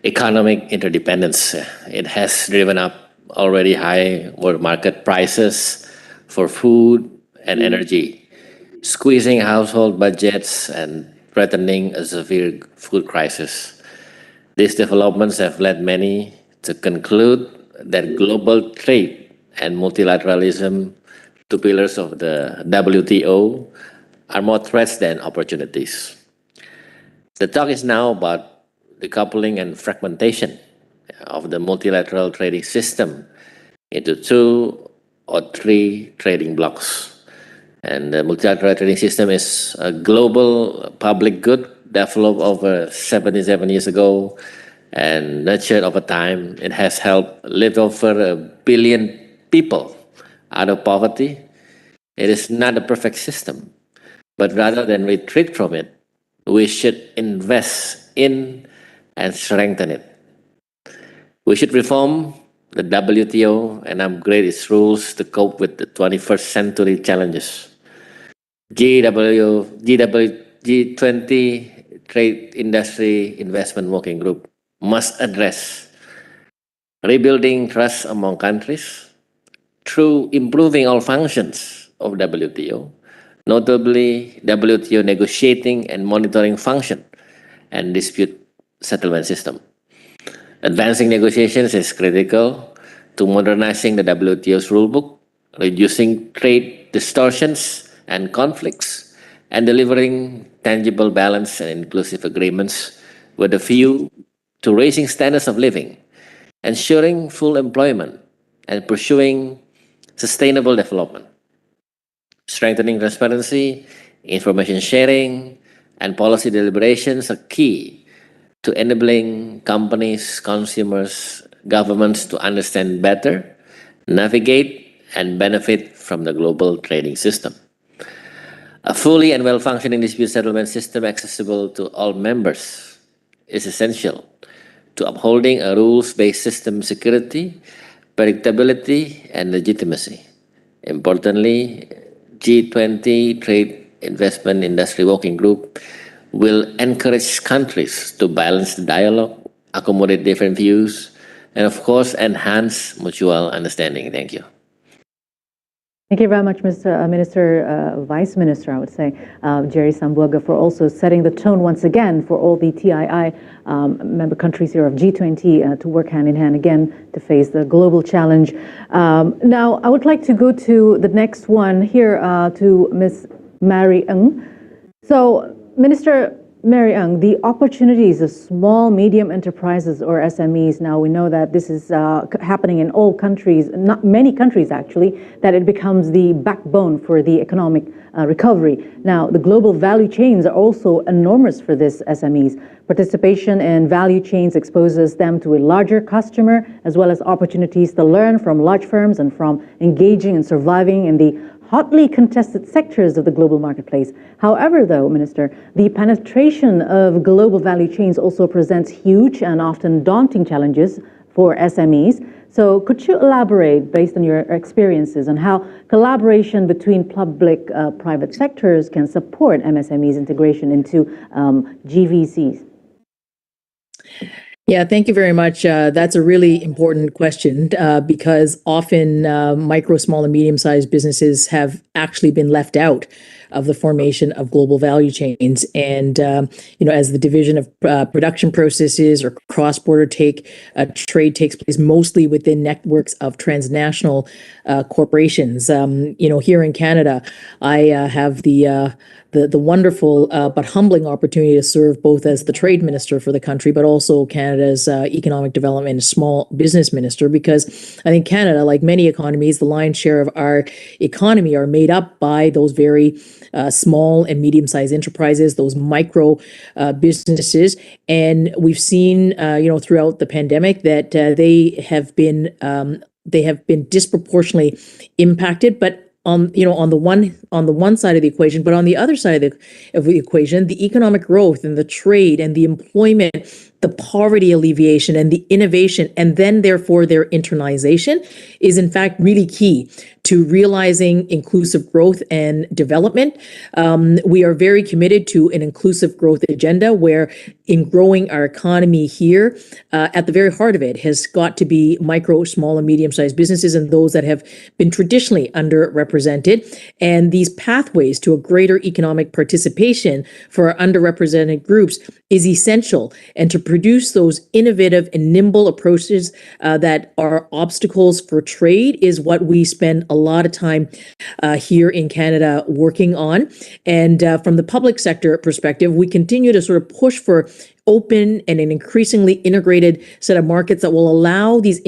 economic interdependence. It has driven up already high world market prices for food and energy, squeezing household budgets and threatening a severe food crisis. These developments have led many to conclude that global trade and multilateralism, two pillars of the WTO, are more threats than opportunities. The talk is now about decoupling and fragmentation of the multilateral trading system into 2 or 3 trading blocks. And the multilateral trading system is a global public good developed over 77 years ago and nurtured over time. It has helped lift over 1 billion people out of poverty. It is not a perfect system, but rather than retreat from it, we should invest in and strengthen it. We should reform the WTO and upgrade its rules to cope with the 21st century challenges. G20 Trade Industry Investment Working Group must address rebuilding trust among countries through improving all functions of WTO, notably WTO negotiating and monitoring function and dispute settlement system. Advancing negotiations is critical to modernizing the WTO's rulebook, reducing trade distortions and conflicts, and delivering tangible, balanced, and inclusive agreements with a view to raising standards of living, ensuring full employment, and pursuing sustainable development. Strengthening transparency, information sharing, and policy deliberations are key to enabling companies, consumers, governments to understand better, navigate, and benefit from the global trading system. A fully and well-functioning dispute settlement system accessible to all members is essential to upholding a rules-based system security, predictability, and legitimacy. Importantly, G20 Trade Investment Industry Working Group will encourage countries to balance the dialogue, accommodate different views, and of course, enhance mutual understanding. Thank you. Thank you very much, Mr. Vice Minister, I would say, Jerry Sambuaga, for also setting the tone once again for all the TII member countries here of G20 to work hand in hand again to face the global challenge. Now, I would like to go to the next one here to Ms. Mary Ng. So, Minister Mary Ng, the opportunities of small, medium enterprises or SMEs, now we know that this is happening in all countries, not many countries actually, that it becomes the backbone for the economic recovery. Now, the global value chains are also enormous for this SMEs. Participation in value chains exposes them to a larger customer, as well as opportunities to learn from large firms and from engaging and surviving in the hotly contested sectors of the global marketplace. However, though, Minister, the penetration of global value chains also presents huge and often daunting challenges for SMEs. So could you elaborate, based on your experiences, on how collaboration between public-private sectors can support MSMEs integration into GVCs? Yeah, thank you very much. That's a really important question because often micro, small, and medium-sized businesses have actually been left out of the formation of global value chains. And, as the division of production processes or cross-border trade takes place mostly within networks of transnational corporations. Here in Canada, I have the wonderful but humbling opportunity to serve both as the trade minister for the country, but also Canada's economic development and small business minister, because I think Canada, like many economies, the lion's share of our economy are made up by those very small and medium-sized enterprises, those micro businesses. And we've seen, throughout the pandemic that they have been disproportionately impacted, but on the one side of the equation, but on the other side of the equation, the economic growth and the trade and the employment, the poverty alleviation and the innovation, and then therefore their internalization is in fact really key to realizing inclusive growth and development. We are very committed to an inclusive growth agenda where in growing our economy here, at the very heart of it has got to be micro, small, and medium-sized businesses and those that have been traditionally underrepresented. And these pathways to a greater economic participation for our underrepresented groups is essential. And to produce those innovative and nimble approaches that are obstacles for trade is what we spend a lot of time here in Canada working on. And from the public sector perspective, we continue to sort of push for open and an increasingly integrated set of markets that will allow these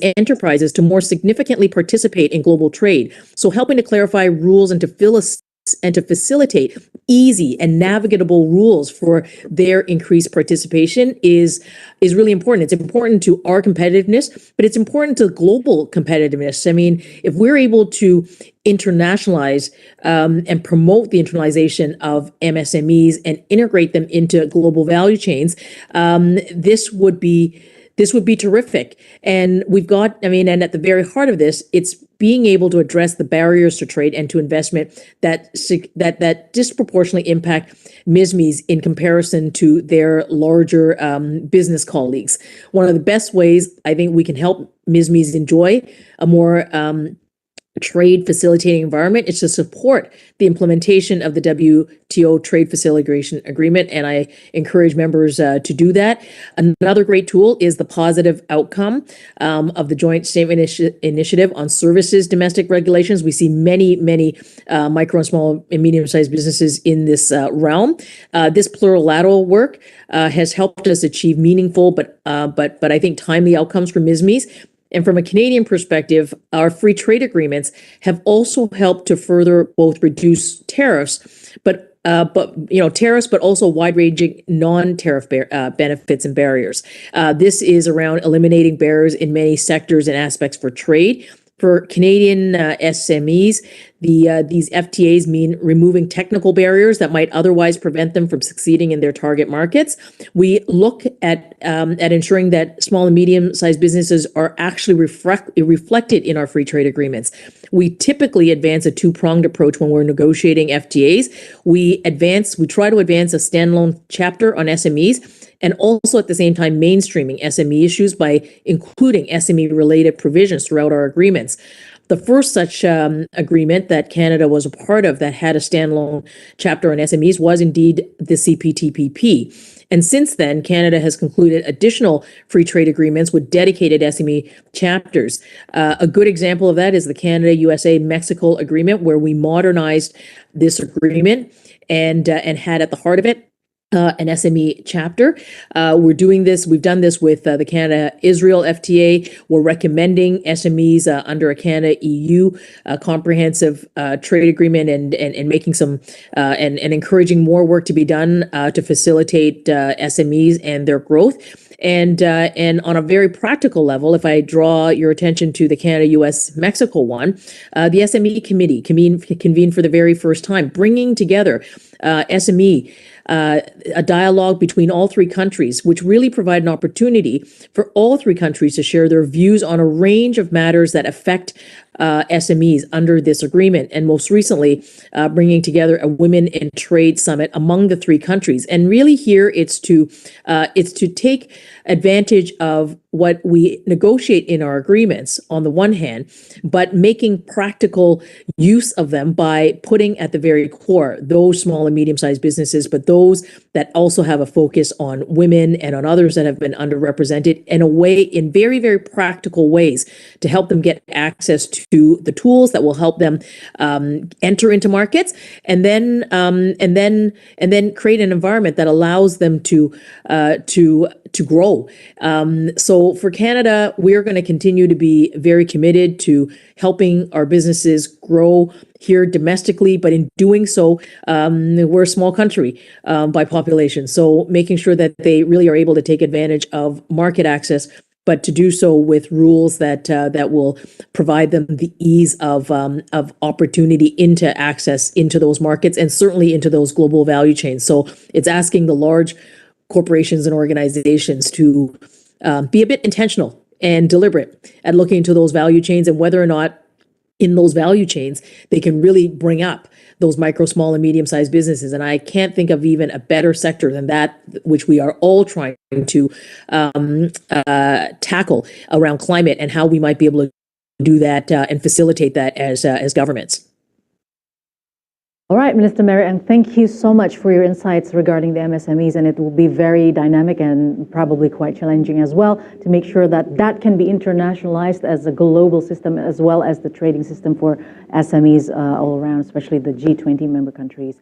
enterprises to more significantly participate in global trade. So helping to clarify rules and to facilitate easy and navigable rules for their increased participation is really important. It's important to our competitiveness, but it's important to global competitiveness. I mean, if we're able to internationalize and promote the internalization of MSMEs and integrate them into global value chains, this would be terrific. And we've got, and at the very heart of this, it's being able to address the barriers to trade and to investment that disproportionately impact MSMEs in comparison to their larger business colleagues. One of the best ways I think we can help MSMEs enjoy a more trade facilitating environment is to support the implementation of the WTO Trade Facilitation Agreement, and I encourage members to do that. Another great tool is the positive outcome of the Joint Statement Initiative on Services Domestic Regulations. We see many micro and small and medium-sized businesses in this realm. This plurilateral work has helped us achieve meaningful but I think timely outcomes for MSMEs. And from a Canadian perspective, our free trade agreements have also helped to further both reduce tariffs, but also wide-ranging non-tariff benefits and barriers. This is around eliminating barriers in many sectors and aspects for trade. For Canadian SMEs, these FTAs mean removing technical barriers that might otherwise prevent them from succeeding in their target markets. We look at ensuring that small and medium-sized businesses are actually reflected in our free trade agreements. We typically advance a two-pronged approach when we're negotiating FTAs. We try to advance a standalone chapter on SMEs, and also at the same time mainstreaming SME issues by including SME-related provisions throughout our agreements. The first such agreement that Canada was a part of that had a standalone chapter on SMEs was indeed the CPTPP. And since then, Canada has concluded additional free trade agreements with dedicated SME chapters. A good example of that is the Canada-USA-Mexico agreement, where we modernized this agreement and had at the heart of it an SME chapter. We've done this with the Canada-Israel FTA. We're recommending SMEs under a Canada-EU comprehensive trade agreement and making some and encouraging more work to be done to facilitate SMEs and their growth. And on a very practical level, if I draw your attention to the Canada, US, Mexico one, the SME committee convened for the very first time, bringing together SME, a dialogue between all three countries, which really provide an opportunity for all three countries to share their views on a range of matters that affect SMEs under this agreement. And most recently, bringing together a Women in Trade Summit among the three countries. And really here it's to take advantage of what we negotiate in our agreements on the one hand, but making practical use of them by putting at the very core those small and medium-sized businesses, but those that also have a focus on women and on others that have been underrepresented in very, very practical ways to help them get access to the tools that will help them enter into markets, and then create an environment that allows them to grow. So for Canada, we're going to continue to be very committed to helping our businesses grow here domestically, but in doing so, we're a small country by population. So making sure that they really are able to take advantage of market access, but to do so with rules that will provide them the ease of opportunity into access into those markets and certainly into those global value chains. So it's asking the large corporations and organizations to be a bit intentional and deliberate at looking into those value chains and whether or not in those value chains they can really bring up those micro, small, and medium-sized businesses. And I can't think of even a better sector than that, which we are all trying to tackle around climate and how we might be able to do that and facilitate that as governments. All right, Minister Mary Ang, thank you so much for your insights regarding the MSMEs, and it will be very dynamic and probably quite challenging as well to make sure that that can be internationalized as a global system as well as the trading system for SMEs all around, especially the G20 member countries.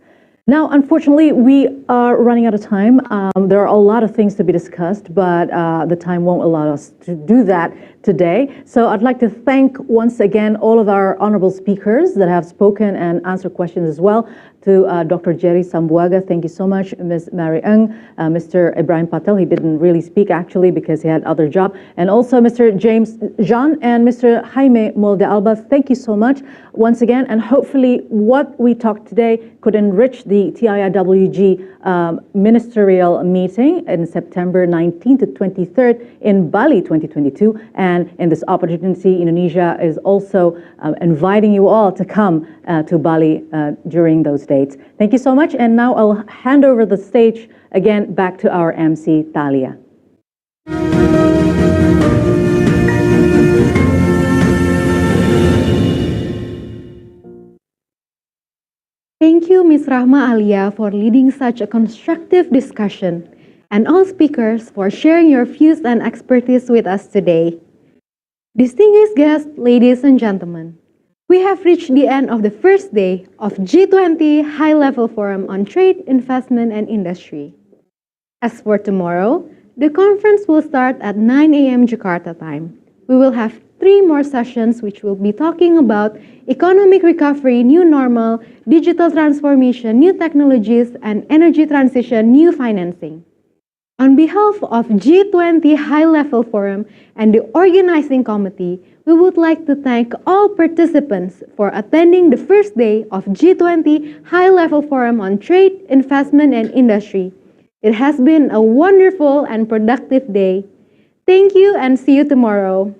Now, unfortunately, we are running out of time. There are a lot of things to be discussed, but the time won't allow us to do that today. So I'd like to thank once again all of our honorable speakers that have spoken and answered questions as well. To Dr. Jerry Sambuaga, thank you so much. Ms. Mary Ng, Mr. Ibrahim Patel, he didn't really speak actually because he had other job. And also Mr. James Jean and Mr. Jaime Molde Alba, thank you so much once again. And hopefully what we talked today could enrich the TIIWG ministerial meeting in September 19th to 23rd in Bali 2022. And in this opportunity, Indonesia is also inviting you all to come to Bali during those dates. Thank you so much. And now I'll hand over the stage again back to our MC, Talia. Thank you, Ms. Rahma Alia, for leading such a constructive discussion, and all speakers for sharing your views and expertise with us today. Distinguished guests, ladies and gentlemen, we have reached the end of the first day of G20 High-Level Forum on Trade, Investment and Industry. As for tomorrow, the conference will start at 9 a.m. Jakarta time. We will have 3 more sessions which will be talking about economic recovery, new normal, digital transformation, new technologies, and energy transition, new financing. On behalf of G20 High-Level Forum and the organizing committee, we would like to thank all participants for attending the first day of G20 High-Level Forum on Trade, Investment and Industry. It has been a wonderful and productive day. Thank you and see you tomorrow.